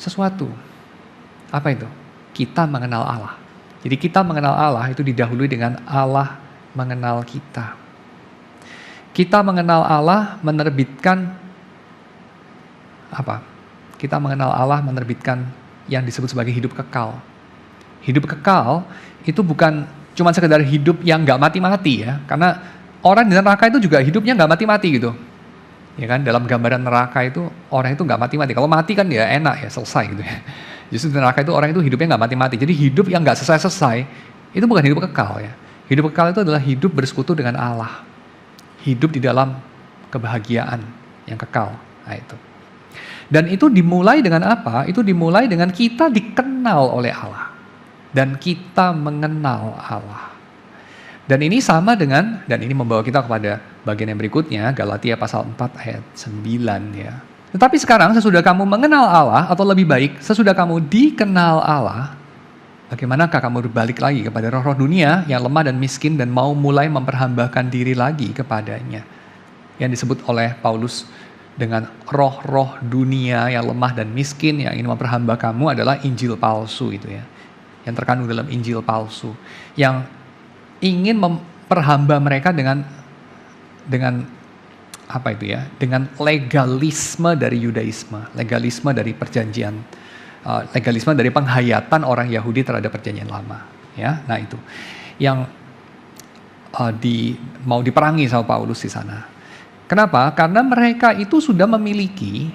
sesuatu. Apa itu? Kita mengenal Allah. Jadi kita mengenal Allah itu didahului dengan Allah mengenal kita. Kita mengenal Allah menerbitkan apa? Kita mengenal Allah menerbitkan yang disebut sebagai hidup kekal. Hidup kekal itu bukan cuma sekedar hidup yang nggak mati-mati ya, karena orang di neraka itu juga hidupnya nggak mati-mati gitu. Ya kan, dalam gambaran neraka itu orang itu nggak mati-mati. Kalau mati kan ya enak ya, selesai gitu ya. Justru di neraka itu orang itu hidupnya nggak mati-mati. Jadi hidup yang nggak selesai-selesai itu bukan hidup kekal ya. Hidup kekal itu adalah hidup bersekutu dengan Allah. Hidup di dalam kebahagiaan yang kekal. Nah itu. Dan itu dimulai dengan apa? Itu dimulai dengan kita dikenal oleh Allah. Dan kita mengenal Allah. Dan ini sama dengan, dan ini membawa kita kepada bagian yang berikutnya, Galatia pasal 4 ayat 9 ya. Tetapi sekarang sesudah kamu mengenal Allah, atau lebih baik, sesudah kamu dikenal Allah, bagaimanakah kamu berbalik lagi kepada roh-roh dunia yang lemah dan miskin dan mau mulai memperhambakan diri lagi kepadanya. Yang disebut oleh Paulus dengan roh-roh dunia yang lemah dan miskin yang ingin memperhamba kamu adalah Injil palsu itu ya. Yang terkandung dalam Injil palsu. Yang ingin memperhamba mereka dengan apa itu ya? Dengan legalisme dari Yudaisme, legalisme dari perjanjian, legalisme dari penghayatan orang Yahudi terhadap perjanjian lama. Ya, nah itu yang mau diperangi sama Paulus di sana. Kenapa? Karena mereka itu sudah memiliki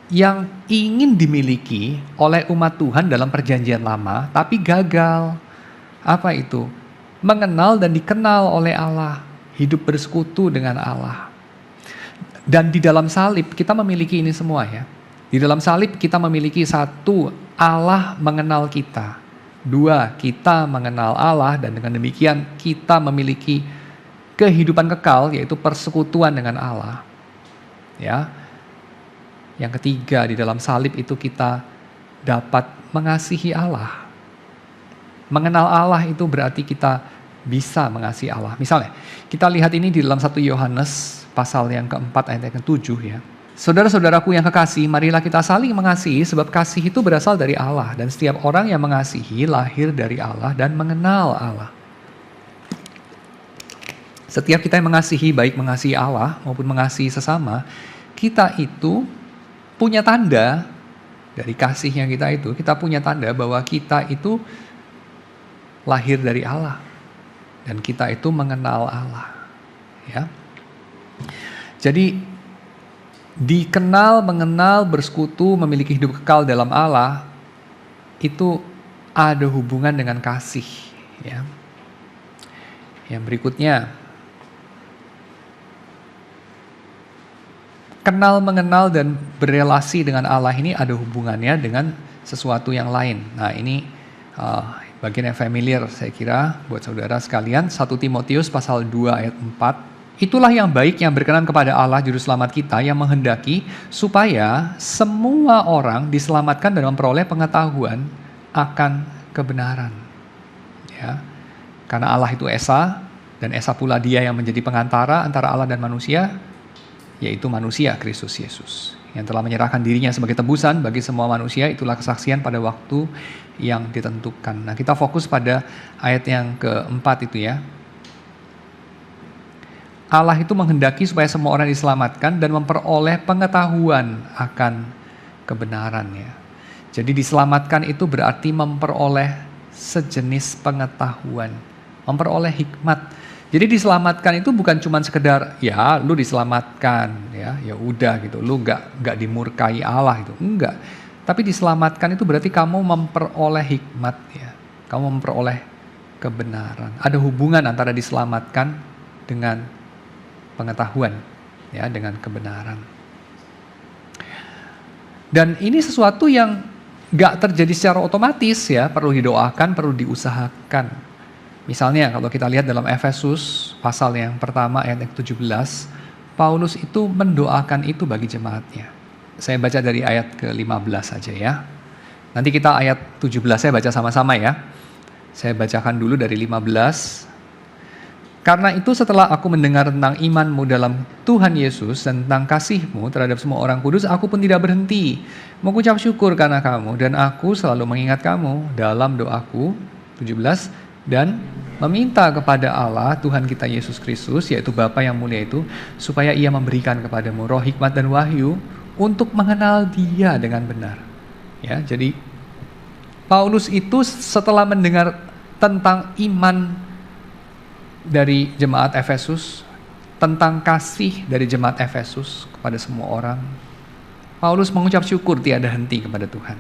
yang ingin dimiliki oleh umat Tuhan dalam perjanjian lama, tapi gagal. Apa itu? Mengenal dan dikenal oleh Allah, hidup bersekutu dengan Allah. Dan di dalam salib kita memiliki ini semua ya. Di dalam salib kita memiliki satu, Allah mengenal kita. Dua, kita mengenal Allah dan dengan demikian kita memiliki kehidupan kekal yaitu persekutuan dengan Allah. Ya. Yang ketiga, di dalam salib itu kita dapat mengasihi Allah. Mengenal Allah itu berarti kita bisa mengasihi Allah. Misalnya, kita lihat ini di dalam 1 Yohanes pasal yang keempat ayat yang ke-7 ya. Saudara-saudaraku yang kekasih, marilah kita saling mengasihi sebab kasih itu berasal dari Allah. Dan setiap orang yang mengasihi lahir dari Allah dan mengenal Allah. Setiap kita yang mengasihi, baik mengasihi Allah maupun mengasihi sesama, kita itu punya tanda dari kasihnya kita itu, kita punya tanda bahwa kita itu lahir dari Allah. Dan kita itu mengenal Allah. Ya. Jadi, dikenal, mengenal, bersekutu, memiliki hidup kekal dalam Allah, itu ada hubungan dengan kasih. Ya. Yang berikutnya, kenal, mengenal, dan berelasi dengan Allah ini ada hubungannya dengan sesuatu yang lain. Nah ini bagian yang familiar saya kira buat saudara sekalian. 1 Timotius pasal 2 ayat 4. Itulah yang baik yang berkenan kepada Allah Juru Selamat kita yang menghendaki supaya semua orang diselamatkan dan memperoleh pengetahuan akan kebenaran. Ya. Karena Allah itu Esa dan Esa pula Dia yang menjadi pengantara antara Allah dan manusia, yaitu manusia Kristus Yesus yang telah menyerahkan dirinya sebagai tebusan bagi semua manusia. Itulah kesaksian pada waktu yang ditentukan. Nah kita fokus pada ayat yang keempat itu ya. Allah itu menghendaki supaya semua orang diselamatkan dan memperoleh pengetahuan akan kebenaran ya. Jadi diselamatkan itu berarti memperoleh sejenis pengetahuan, memperoleh hikmat. Jadi diselamatkan itu bukan cuma sekedar ya lu diselamatkan ya udah gitu, lu nggak dimurkai Allah itu enggak. Tapi diselamatkan itu berarti kamu memperoleh hikmat ya, kamu memperoleh kebenaran. Ada hubungan antara diselamatkan dengan pengetahuan ya, dengan kebenaran. Dan ini sesuatu yang nggak terjadi secara otomatis ya, perlu didoakan, perlu diusahakan. Misalnya kalau kita lihat dalam Efesus pasal yang pertama ayat yang 17, Paulus itu mendoakan itu bagi jemaatnya. Saya baca dari ayat ke-15 saja ya. Nanti kita ayat 17 saya baca sama-sama ya. Saya bacakan dulu dari 15. Karena itu setelah aku mendengar tentang imanmu dalam Tuhan Yesus dan tentang kasihmu terhadap semua orang kudus, aku pun tidak berhenti mengucap syukur karena kamu, dan aku selalu mengingat kamu dalam doaku, 17, dan meminta kepada Allah Tuhan kita Yesus Kristus, yaitu Bapa yang mulia itu, supaya Ia memberikan kepadamu roh hikmat dan wahyu untuk mengenal Dia dengan benar. Ya, jadi Paulus itu setelah mendengar tentang iman dari jemaat Efesus, tentang kasih dari jemaat Efesus kepada semua orang, Paulus mengucap syukur tiada henti kepada Tuhan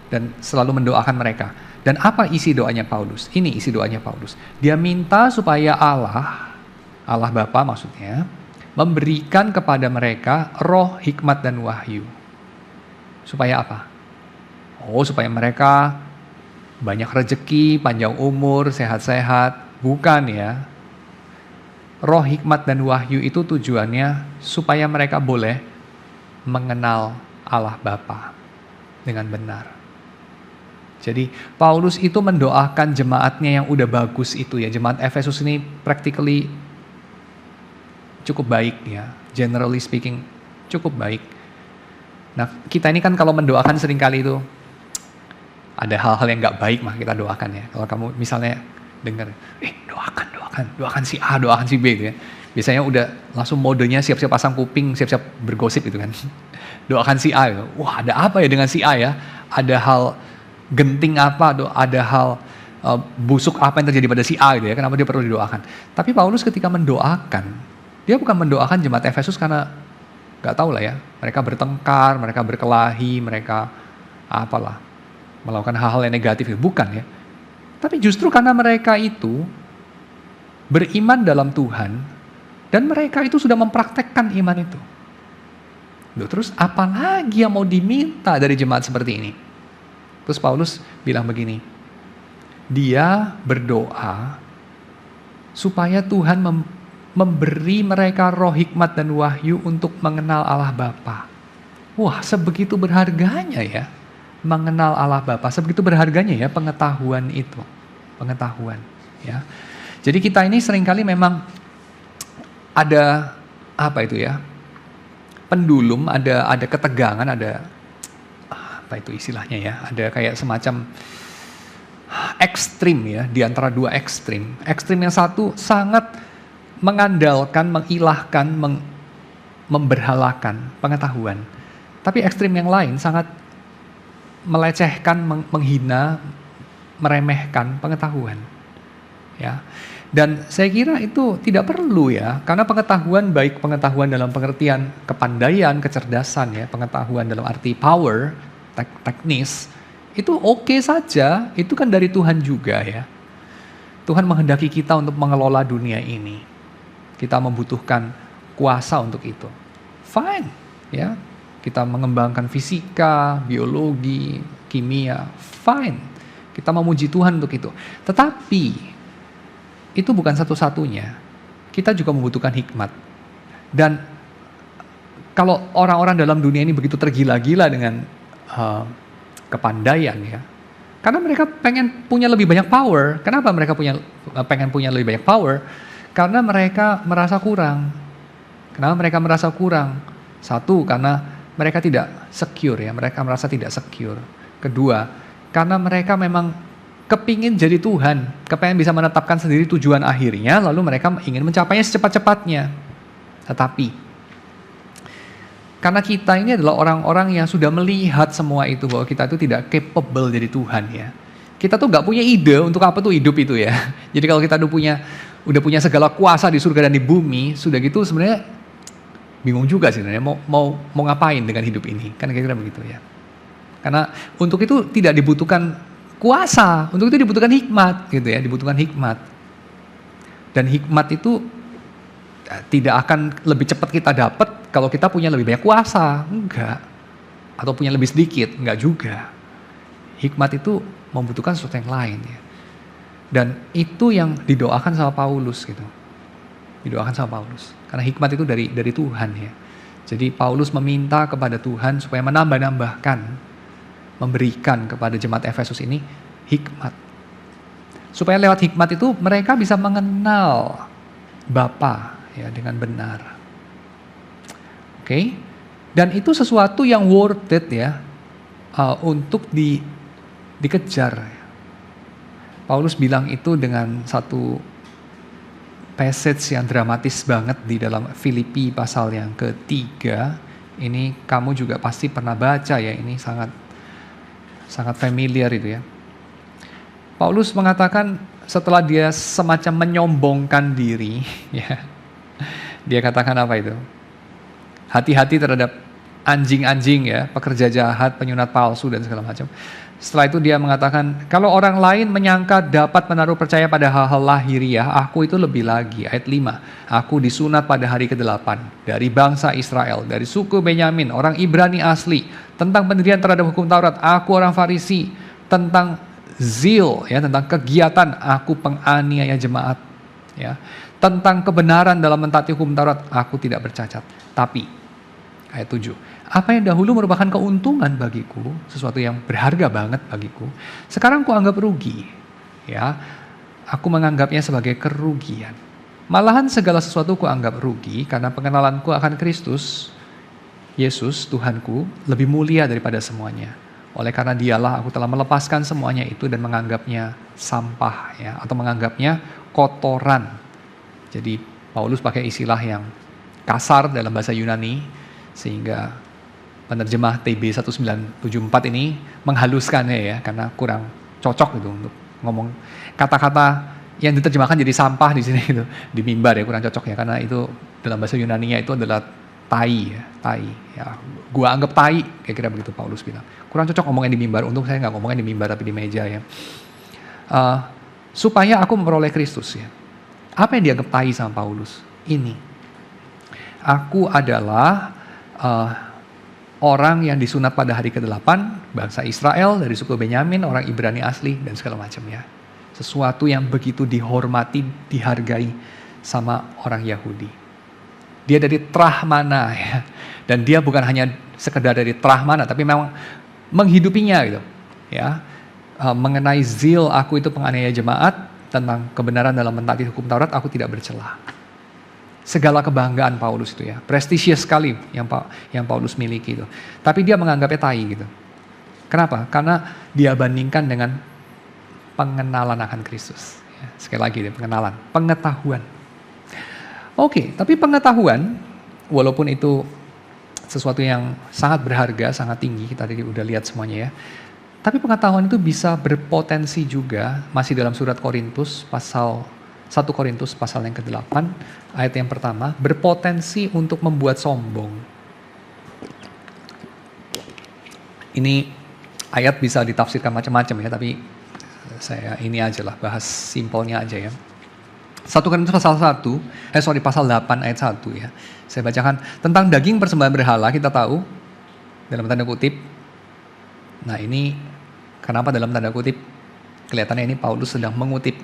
dan selalu mendoakan mereka. Dan apa isi doanya Paulus? Ini isi doanya Paulus. Dia minta supaya Allah Bapa maksudnya, memberikan kepada mereka roh hikmat dan wahyu. Supaya apa? Supaya mereka banyak rezeki, panjang umur, sehat-sehat. Bukan ya. Roh hikmat dan wahyu itu tujuannya supaya mereka boleh mengenal Allah Bapa dengan benar. Jadi Paulus itu mendoakan jemaatnya yang udah bagus itu ya. Jemaat Efesus ini practically cukup baik ya. Generally speaking cukup baik. Nah, kita ini kan kalau mendoakan seringkali itu ada hal-hal yang gak baik mah kita doakan ya. Kalau kamu misalnya dengar, doakan si A, doakan si B gitu ya. Biasanya udah langsung modenya siap-siap pasang kuping, siap-siap bergosip itu kan. Doakan si A gitu. Wah, ada apa ya dengan si A ya? Ada hal genting apa, ada hal busuk apa yang terjadi pada si A gitu ya. Kenapa dia perlu didoakan? Tapi Paulus ketika mendoakan, dia bukan mendoakan jemaat Efesus karena gak tahu lah ya. Mereka bertengkar, mereka berkelahi, mereka apalah, melakukan hal-hal yang negatif. Bukan ya. Tapi justru karena mereka itu beriman dalam Tuhan dan mereka itu sudah mempraktekkan iman itu. Terus apa lagi yang mau diminta dari jemaat seperti ini? Terus Paulus bilang begini, dia berdoa supaya Tuhan memberi mereka roh hikmat dan wahyu untuk mengenal Allah Bapa. Wah, sebegitu berharganya ya. Mengenal Allah Bapa, sebegitu berharganya ya pengetahuan itu, pengetahuan ya. Jadi kita ini seringkali memang ada apa itu ya, pendulum, ada ketegangan, ada apa itu istilahnya ya, ada kayak semacam ekstrim ya, di antara dua ekstrim. Ekstrim yang satu sangat mengandalkan, mengilahkan, memberhalakan pengetahuan, tapi ekstrim yang lain sangat melecehkan, menghina, meremehkan pengetahuan. Ya. Dan saya kira itu tidak perlu ya, karena pengetahuan, baik pengetahuan dalam pengertian kepandaian, kecerdasan ya, pengetahuan dalam arti power, teknis, itu oke saja, itu kan dari Tuhan juga ya. Tuhan menghendaki kita untuk mengelola dunia ini. Kita membutuhkan kuasa untuk itu. Fine, ya. Kita mengembangkan fisika, biologi, kimia, fine. Kita memuji Tuhan untuk itu. Tetapi, itu bukan satu-satunya. Kita juga membutuhkan hikmat. Dan kalau orang-orang dalam dunia ini begitu tergila-gila dengan kepandaian ya, karena mereka pengen punya lebih banyak power. Kenapa mereka pengen punya lebih banyak power? Karena mereka merasa kurang. Kenapa mereka merasa kurang? Satu, karena mereka tidak secure ya, mereka merasa tidak secure. Kedua, karena mereka memang kepingin jadi Tuhan, kepingin bisa menetapkan sendiri tujuan akhirnya, lalu mereka ingin mencapainya secepat-cepatnya. Tetapi, karena kita ini adalah orang-orang yang sudah melihat semua itu, bahwa kita itu tidak capable jadi Tuhan ya. Kita tuh gak punya ide untuk apa tuh hidup itu ya. Jadi kalau kita udah punya segala kuasa di surga dan di bumi, sudah gitu sebenarnya bingung juga sih sebenarnya mau ngapain dengan hidup ini, kan kira-kira begitu ya. Karena untuk itu tidak dibutuhkan kuasa, untuk itu dibutuhkan hikmat gitu ya, dibutuhkan hikmat. Dan hikmat itu tidak akan lebih cepat kita dapat kalau kita punya lebih banyak kuasa, enggak. Atau punya lebih sedikit, enggak juga. Hikmat itu membutuhkan sesuatu yang lain ya. Dan itu yang didoakan sama Paulus gitu. Didoakan sama Paulus. Karena hikmat itu dari Tuhan ya. Jadi Paulus meminta kepada Tuhan supaya menambah-nambahkan, memberikan kepada jemaat Efesus ini hikmat. Supaya lewat hikmat itu mereka bisa mengenal Bapa ya dengan benar. Oke? Dan itu sesuatu yang worth it ya untuk dikejar. Paulus bilang itu dengan satu passage yang dramatis banget di dalam Filipi pasal yang ketiga. Ini kamu juga pasti pernah baca ya, ini sangat familiar itu ya. Paulus mengatakan setelah dia semacam menyombongkan diri, ya, dia katakan apa itu? Hati-hati terhadap anjing-anjing ya, pekerja jahat, penyunat palsu dan segala macam. Setelah itu dia mengatakan, kalau orang lain menyangka dapat menaruh percaya pada hal-hal lahiriah, aku itu lebih lagi. Ayat 5, aku disunat pada hari ke-8 dari bangsa Israel, dari suku Benyamin, orang Ibrani asli. Tentang pendirian terhadap hukum Taurat, aku orang Farisi. Tentang zeal, ya, tentang kegiatan, aku penganiaya jemaat. Ya. Tentang kebenaran dalam mentaati hukum Taurat, aku tidak bercacat. Tapi, ayat 7, apa yang dahulu merupakan keuntungan bagiku, sesuatu yang berharga banget bagiku, sekarang ku anggap rugi. Ya, aku menganggapnya sebagai kerugian. Malahan segala sesuatu ku anggap rugi karena pengenalanku akan Kristus, Yesus Tuhanku, lebih mulia daripada semuanya. Oleh karena dialah aku telah melepaskan semuanya itu dan menganggapnya sampah ya, atau menganggapnya kotoran. Jadi Paulus pakai istilah yang kasar dalam bahasa Yunani sehingga penerjemah TB 1974 ini menghaluskannya ya, karena kurang cocok gitu untuk ngomong kata-kata yang diterjemahkan jadi sampah di sini gitu, di mimbar ya, kurang cocok ya, karena itu dalam bahasa Yunaninya itu adalah tai ya, tai ya. Gua anggap tai, kira-kira begitu Paulus bilang. Kurang cocok ngomongnya di mimbar, untung saya nggak ngomongnya di mimbar tapi di meja ya. Supaya aku memperoleh Kristus ya. Apa yang dianggap tai sama Paulus? Ini. Aku adalah orang yang disunat pada hari ke-8, bangsa Israel, dari suku Benyamin, orang Ibrani asli, dan segala macam ya. Sesuatu yang begitu dihormati, dihargai sama orang Yahudi. Dia dari Trahmana ya. Dan dia bukan hanya sekedar dari Trahmana, tapi memang menghidupinya gitu. Ya. Mengenai zeal, aku itu penganiaya jemaat, tentang kebenaran dalam mentaati hukum Taurat, aku tidak bercela. Segala kebanggaan Paulus itu ya, prestisius sekali yang Paulus miliki itu. Tapi dia menganggapnya tai gitu. Kenapa? Karena dia bandingkan dengan pengenalan akan Kristus. Ya, sekali lagi pengenalan, pengetahuan. Oke, tapi pengetahuan, walaupun itu sesuatu yang sangat berharga, sangat tinggi, kita tadi udah lihat semuanya ya. Tapi pengetahuan itu bisa berpotensi juga, masih dalam surat Korintus pasal 1 Korintus pasal yang ke-8, ayat yang pertama, berpotensi untuk membuat sombong. Ini ayat bisa ditafsirkan macam-macam ya, tapi saya ini aja lah, bahas simpelnya aja ya. 1 Korintus pasal 8 ayat 1 ya. Saya bacakan, tentang daging persembahan berhala kita tahu, dalam tanda kutip. Nah ini, kenapa dalam tanda kutip? Kelihatannya ini Paulus sedang mengutip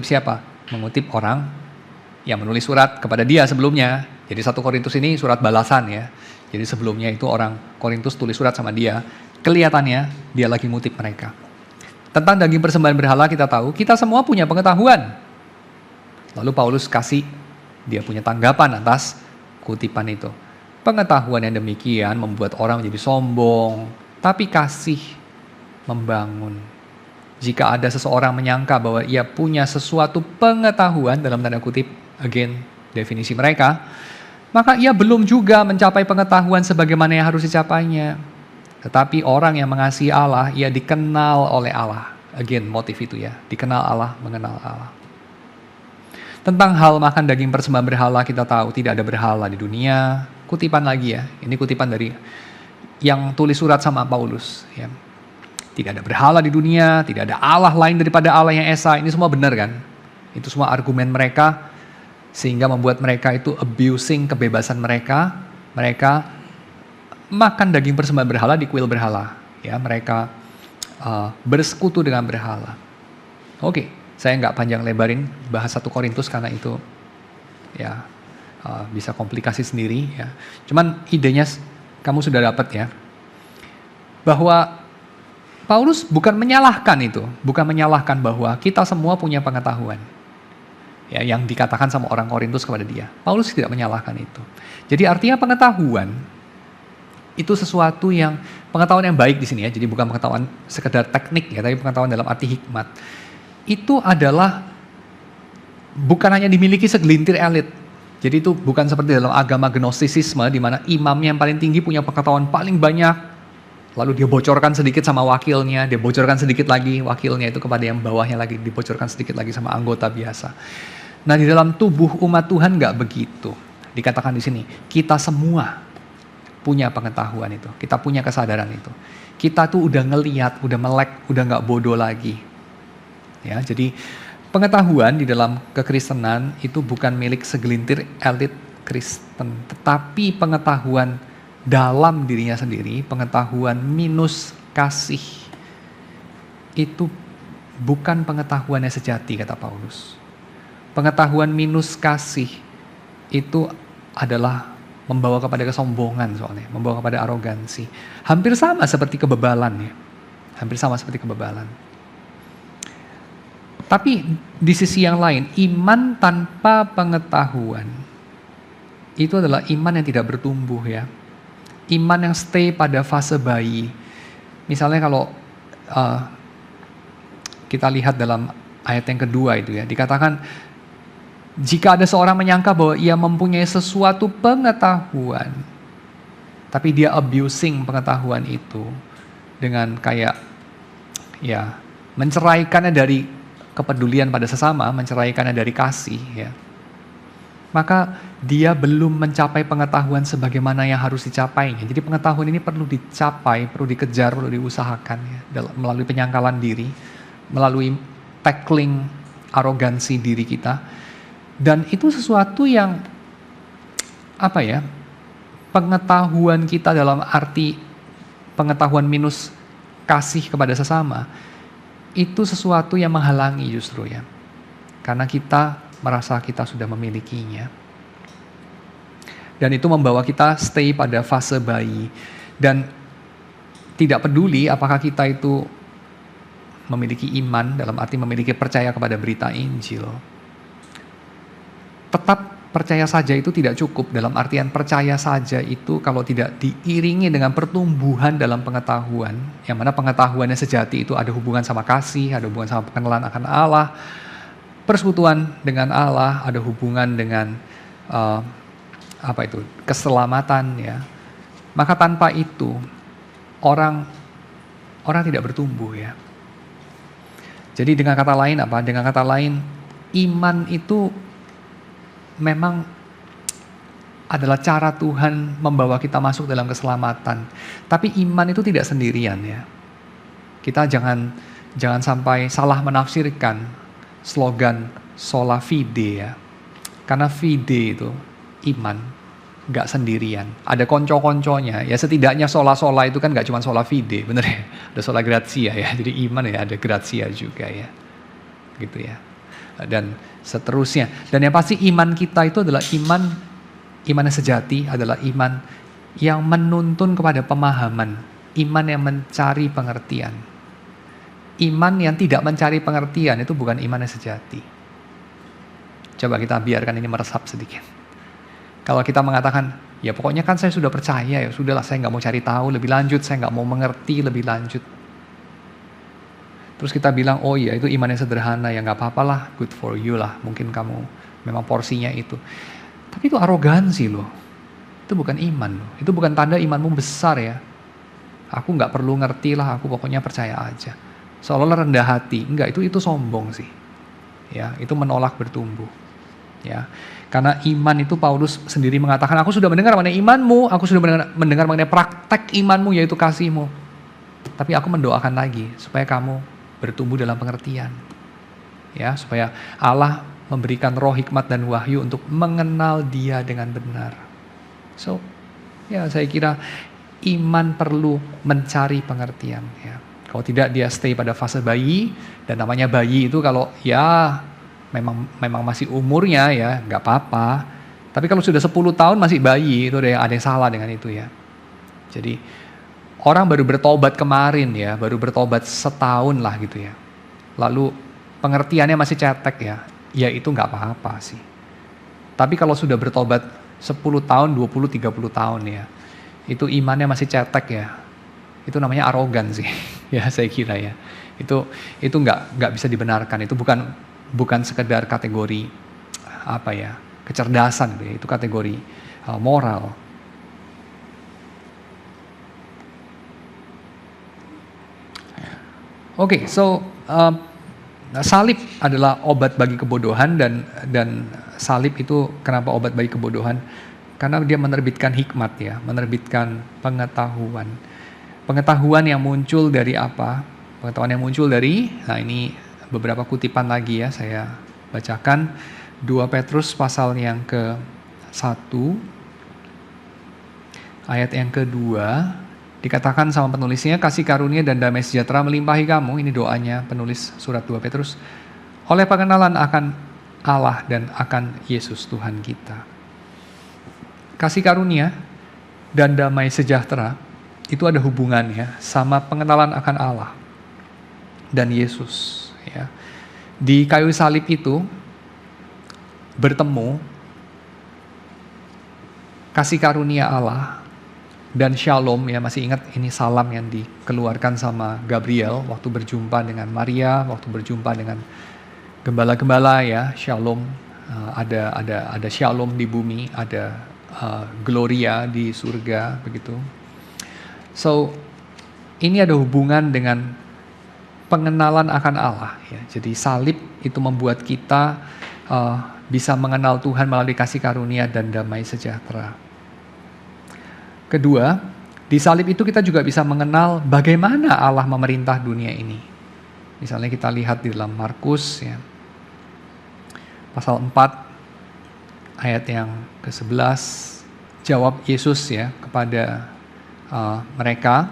siapa? Mengutip orang yang menulis surat kepada dia sebelumnya. Jadi 1 Korintus ini surat balasan ya. Jadi sebelumnya itu orang Korintus tulis surat sama dia. Kelihatannya dia lagi ngutip mereka. Tentang daging persembahan berhala kita tahu, kita semua punya pengetahuan. Lalu Paulus kasih dia punya tanggapan atas kutipan itu. Pengetahuan yang demikian membuat orang menjadi sombong, tapi kasih membangun. Jika ada seseorang menyangka bahwa ia punya sesuatu pengetahuan dalam tanda kutip, again, definisi mereka, maka ia belum juga mencapai pengetahuan sebagaimana yang harus dicapainya. Tetapi orang yang mengasihi Allah, ia dikenal oleh Allah. Again, motif itu ya, dikenal Allah, mengenal Allah. Tentang hal makan daging persembahan berhala kita tahu tidak ada berhala di dunia. Kutipan lagi ya, ini kutipan dari yang tulis surat sama Paulus ya. Tidak ada berhala di dunia, tidak ada Allah lain daripada Allah yang Esa. Ini semua benar kan? Itu semua argumen mereka sehingga membuat mereka itu abusing kebebasan mereka. Mereka makan daging persembahan berhala di kuil berhala. Ya, mereka bersekutu dengan berhala. Oke, saya nggak panjang lebarin bahas 1 Korintus karena itu ya bisa komplikasi sendiri. Ya. Cuman idenya kamu sudah dapat ya, bahwa Paulus bukan menyalahkan itu, bukan menyalahkan bahwa kita semua punya pengetahuan. Ya, yang dikatakan sama orang Korintus kepada dia. Paulus tidak menyalahkan itu. Jadi artinya pengetahuan itu sesuatu yang pengetahuan yang baik di sini ya. Jadi bukan pengetahuan sekedar teknik ya, tapi pengetahuan dalam arti hikmat. Itu adalah bukan hanya dimiliki segelintir elit. Jadi itu bukan seperti dalam agama gnostisisme di mana imamnya yang paling tinggi punya pengetahuan paling banyak, lalu dia bocorkan sedikit sama wakilnya, dia bocorkan sedikit lagi wakilnya itu kepada yang bawahnya lagi, dibocorkan sedikit lagi sama anggota biasa. Nah di dalam tubuh umat Tuhan nggak begitu. Dikatakan di sini, kita semua punya pengetahuan itu, kita punya kesadaran itu. Kita tuh udah ngelihat, udah melek, udah nggak bodoh lagi. Ya, jadi pengetahuan di dalam kekristenan itu bukan milik segelintir elit Kristen, tetapi pengetahuan dalam dirinya sendiri, pengetahuan minus kasih, itu bukan pengetahuan yang sejati, kata Paulus. Pengetahuan minus kasih itu adalah membawa kepada kesombongan soalnya, membawa kepada arogansi. Hampir sama seperti kebebalan ya, hampir sama seperti kebebalan. Tapi di sisi yang lain, iman tanpa pengetahuan itu adalah iman yang tidak bertumbuh ya. Iman yang stay pada fase bayi. Misalnya kalau kita lihat dalam ayat yang kedua itu ya, dikatakan jika ada seorang menyangka bahwa ia mempunyai sesuatu pengetahuan, tapi dia abusing pengetahuan itu dengan kayak ya menceraikannya dari kepedulian pada sesama, menceraikannya dari kasih ya, maka dia belum mencapai pengetahuan sebagaimana yang harus dicapainya. Jadi pengetahuan ini perlu dicapai, perlu dikejar, perlu diusahakan ya, melalui penyangkalan diri, melalui tackling arogansi diri kita. Dan itu sesuatu yang apa ya, pengetahuan kita dalam arti pengetahuan minus kasih kepada sesama, itu sesuatu yang menghalangi justru ya. Karena kita merasa kita sudah memilikinya. Dan itu membawa kita stay pada fase bayi. Dan tidak peduli apakah kita itu memiliki iman, dalam arti memiliki percaya kepada berita Injil. Tetap percaya saja itu tidak cukup, dalam artian percaya saja itu kalau tidak diiringi dengan pertumbuhan dalam pengetahuan, yang mana pengetahuan yang sejati itu ada hubungan sama kasih, ada hubungan sama pengenalan akan Allah, persekutuan dengan Allah, ada hubungan dengan keselamatan ya. Maka tanpa itu orang tidak bertumbuh ya. Jadi dengan kata lain apa? Dengan kata lain iman itu memang adalah cara Tuhan membawa kita masuk dalam keselamatan. Tapi iman itu tidak sendirian ya. Kita jangan sampai salah menafsirkan slogan sola fide ya. Karena fide itu iman, nggak sendirian. Ada konco-konconya. Ya setidaknya sola-sola itu kan nggak cuma sola fide, bener ya. Ada sola gratia ya. Jadi iman ya ada gratia juga ya. Gitu ya. Dan seterusnya. Dan yang pasti iman kita itu adalah iman yang sejati, adalah iman yang menuntun kepada pemahaman, iman yang mencari pengertian. Iman yang tidak mencari pengertian itu bukan iman yang sejati. Coba kita biarkan ini meresap sedikit. Kalau kita mengatakan, ya pokoknya kan saya sudah percaya, ya sudahlah saya nggak mau cari tahu lebih lanjut, saya nggak mau mengerti lebih lanjut. Terus kita bilang, oh iya itu iman yang sederhana, ya nggak apa-apa lah, good for you lah, mungkin kamu memang porsinya itu. Tapi itu arogansi loh, itu bukan iman loh, itu bukan tanda imanmu besar ya. Aku nggak perlu ngerti lah, aku pokoknya percaya aja. Seolah-olah rendah hati, enggak, itu sombong sih. Ya, itu menolak bertumbuh. Ya, karena iman itu Paulus sendiri mengatakan, aku sudah mendengar mengenai imanmu, aku sudah mendengar mengenai praktek imanmu yaitu kasihmu. Tapi aku mendoakan lagi supaya kamu bertumbuh dalam pengertian. Ya, supaya Allah memberikan roh hikmat dan wahyu untuk mengenal Dia dengan benar. So, ya saya kira iman perlu mencari pengertian ya. Kalau tidak dia stay pada fase bayi, dan namanya bayi itu kalau ya memang masih umurnya ya nggak apa-apa. Tapi kalau sudah 10 tahun masih bayi itu ada yang salah dengan itu ya. Jadi orang baru bertobat kemarin ya, baru bertobat setahun lah gitu ya. Lalu pengertiannya masih cetek ya itu nggak apa-apa sih. Tapi kalau sudah bertobat 10 tahun, 20, 30 tahun ya, itu imannya masih cetek ya, itu namanya arogan sih, ya saya kira ya. Itu nggak bisa dibenarkan, itu bukan sekedar kategori apa ya, kecerdasan gitu ya, itu kategori moral. Oke, so salib adalah obat bagi kebodohan dan salib itu kenapa obat bagi kebodohan? Karena dia menerbitkan hikmat ya, menerbitkan pengetahuan. Pengetahuan yang muncul dari apa? Pengetahuan yang muncul dari, nah ini beberapa kutipan lagi ya saya bacakan. 2 Petrus pasal yang ke-1 ayat yang ke-2 dikatakan sama penulisnya, kasih karunia dan damai sejahtera melimpahi kamu, ini doanya penulis surat 2 Petrus, oleh pengenalan akan Allah dan akan Yesus Tuhan kita. Kasih karunia dan damai sejahtera itu ada hubungannya sama pengenalan akan Allah dan Yesus ya. Di kayu salib itu bertemu kasih karunia Allah dan shalom ya, masih ingat ini salam yang dikeluarkan sama Gabriel waktu berjumpa dengan Maria, waktu berjumpa dengan gembala-gembala ya, shalom, ada shalom di bumi, ada gloria di surga begitu. So ini ada hubungan dengan pengenalan akan Allah ya. Jadi salib itu membuat kita bisa mengenal Tuhan melalui kasih karunia dan damai sejahtera. Kedua, di salib itu kita juga bisa mengenal bagaimana Allah memerintah dunia ini. Misalnya kita lihat di dalam Markus ya, pasal 4 ayat yang ke-11, jawab Yesus ya kepada mereka,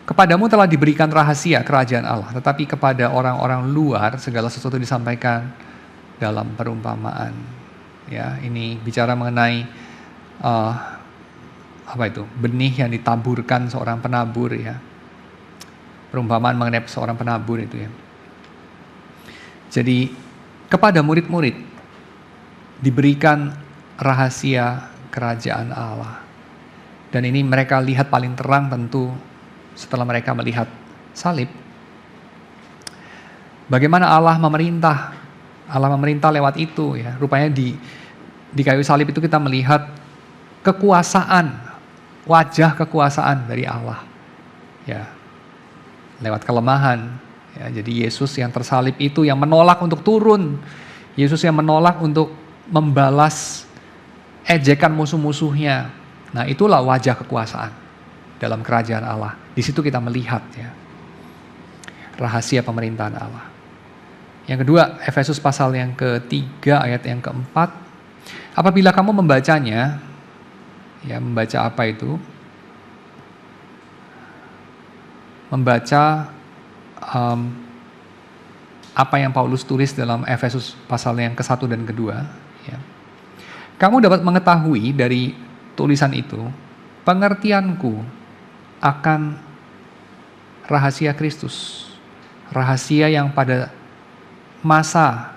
kepadamu telah diberikan rahasia kerajaan Allah, tetapi kepada orang-orang luar segala sesuatu disampaikan dalam perumpamaan. Ya, ini bicara mengenai benih yang ditaburkan seorang penabur ya. Perumpamaan mengenai seorang penabur itu ya. Jadi kepada murid-murid diberikan rahasia kerajaan Allah. Dan ini mereka lihat paling terang tentu setelah mereka melihat salib. Bagaimana Allah memerintah lewat itu ya. Rupanya di kayu salib itu kita melihat kekuasaan, wajah kekuasaan dari Allah. Ya. Lewat kelemahan. Ya, jadi Yesus yang tersalib itu yang menolak untuk turun. Yesus yang menolak untuk membalas ejekan musuh-musuhnya. Nah, itulah wajah kekuasaan dalam kerajaan Allah. Di situ kita melihat ya, rahasia pemerintahan Allah. Yang kedua, Efesus pasal yang ke-3 ayat yang ke-4. Apabila kamu membacanya, ya membaca apa itu? Membaca apa yang Paulus tulis dalam Efesus pasal yang ke-1 dan ke-2. Ya. Kamu dapat mengetahui dari tulisan itu pengertianku akan rahasia Kristus. Rahasia yang pada masa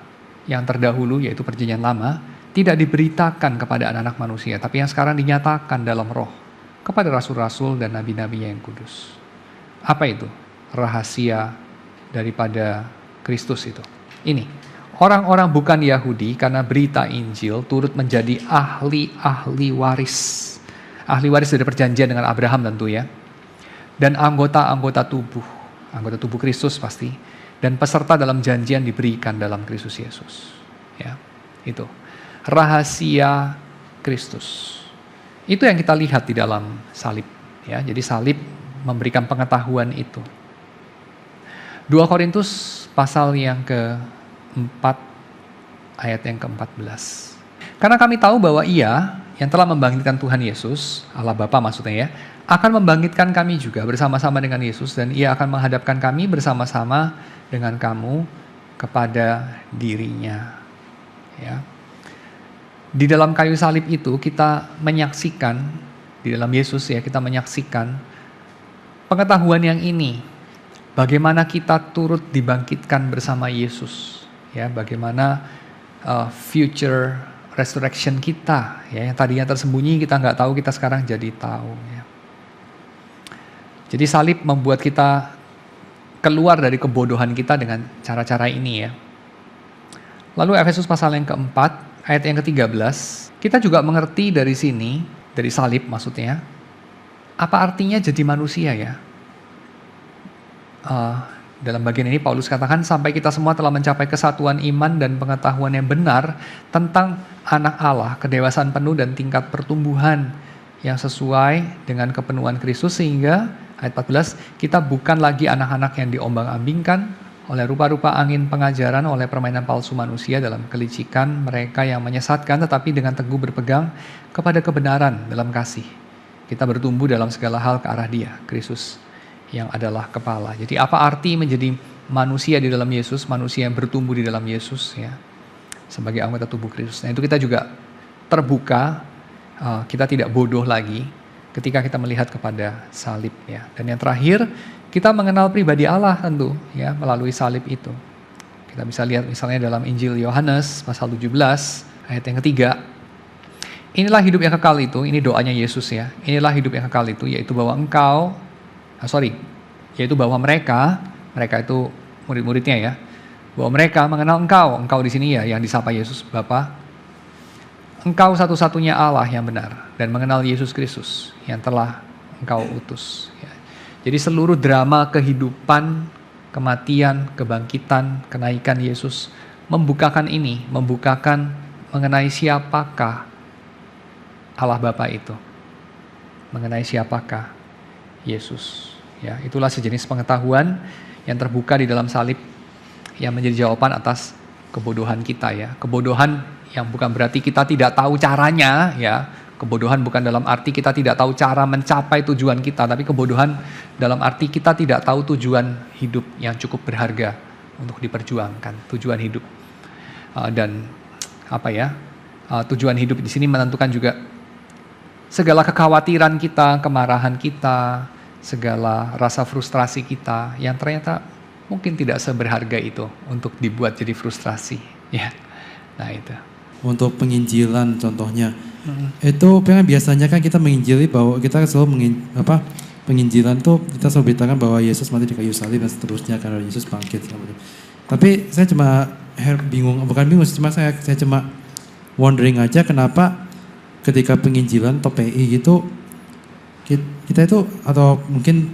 yang terdahulu yaitu perjanjian lama tidak diberitakan kepada anak-anak manusia, tapi yang sekarang dinyatakan dalam roh kepada rasul-rasul dan nabi-nabi yang kudus. Apa itu? Rahasia daripada Kristus itu. Ini, orang-orang bukan Yahudi karena berita Injil turut menjadi ahli waris. Ahli waris dari perjanjian dengan Abraham tentu ya. Dan anggota tubuh Kristus pasti. Dan peserta dalam janjian diberikan dalam Kristus Yesus. Ya, itu. Rahasia Kristus. Itu yang kita lihat di dalam salib. Ya, jadi salib memberikan pengetahuan itu. 2 Korintus pasal yang ke-4 ayat yang ke-14. Karena kami tahu bahwa Ia yang telah membangkitkan Tuhan Yesus, Allah Bapa maksudnya ya, akan membangkitkan kami juga bersama-sama dengan Yesus dan Ia akan menghadapkan kami bersama-sama dengan kamu kepada dirinya. Ya. Di dalam kayu salib itu kita menyaksikan, di dalam Yesus ya kita menyaksikan pengetahuan yang ini, bagaimana kita turut dibangkitkan bersama Yesus, ya, bagaimana future resurrection kita, ya, yang tadinya tersembunyi kita nggak tahu, kita sekarang jadi tahu. Ya. Jadi salib membuat kita keluar dari kebodohan kita dengan cara-cara ini, ya. Lalu Efesus pasal yang keempat, ayat yang ke-13, kita juga mengerti dari sini, dari salib maksudnya, apa artinya jadi manusia, ya. Dalam bagian ini Paulus katakan, sampai kita semua telah mencapai kesatuan iman dan pengetahuan yang benar tentang anak Allah, kedewasaan penuh dan tingkat pertumbuhan yang sesuai dengan kepenuhan Kristus, sehingga ayat 14, kita bukan lagi anak-anak yang diombang-ambingkan oleh rupa-rupa angin pengajaran, oleh permainan palsu manusia dalam kelicikan mereka yang menyesatkan, tetapi dengan teguh berpegang kepada kebenaran dalam kasih. Kita bertumbuh dalam segala hal ke arah Dia, Kristus, yang adalah kepala. Jadi apa arti menjadi manusia di dalam Yesus, manusia yang bertumbuh di dalam Yesus, ya, sebagai anggota tubuh Kristus. Nah, itu kita juga terbuka, kita tidak bodoh lagi ketika kita melihat kepada salib, ya. Dan yang terakhir, kita mengenal pribadi Allah tentu, ya, melalui salib itu. Kita bisa lihat misalnya dalam Injil Yohanes pasal 17 ayat yang ketiga. Inilah hidup yang kekal itu, ini doanya Yesus, ya. Inilah hidup yang kekal itu, yaitu bahwa bahwa mereka itu murid-muridnya, ya, bahwa mereka mengenal engkau di sini, ya, yang disapa Yesus, Bapa, engkau satu-satunya Allah yang benar, dan mengenal Yesus Kristus yang telah engkau utus, ya. Jadi seluruh drama kehidupan, kematian, kebangkitan, kenaikan Yesus membukakan mengenai siapakah Allah Bapa itu, mengenai siapakah Yesus. Ya, itulah sejenis pengetahuan yang terbuka di dalam salib yang menjadi jawaban atas kebodohan kita, ya. Kebodohan yang bukan berarti kita tidak tahu caranya, ya. Kebodohan bukan dalam arti kita tidak tahu cara mencapai tujuan kita, tapi kebodohan dalam arti kita tidak tahu tujuan hidup yang cukup berharga untuk diperjuangkan, tujuan hidup. Tujuan hidup di sini menentukan juga segala kekhawatiran kita, kemarahan kita, segala rasa frustrasi kita yang ternyata mungkin tidak seberharga itu untuk dibuat jadi frustrasi, ya. Nah, itu. Untuk penginjilan contohnya, itu biasanya kan kita menginjili bahwa kita selalu penginjilan tuh kita selalu beritakan bahwa Yesus mati di kayu salib dan seterusnya karena Yesus bangkit. Tapi saya cuma saya cuma wondering aja kenapa ketika penginjilan atau PI gitu kita itu, atau mungkin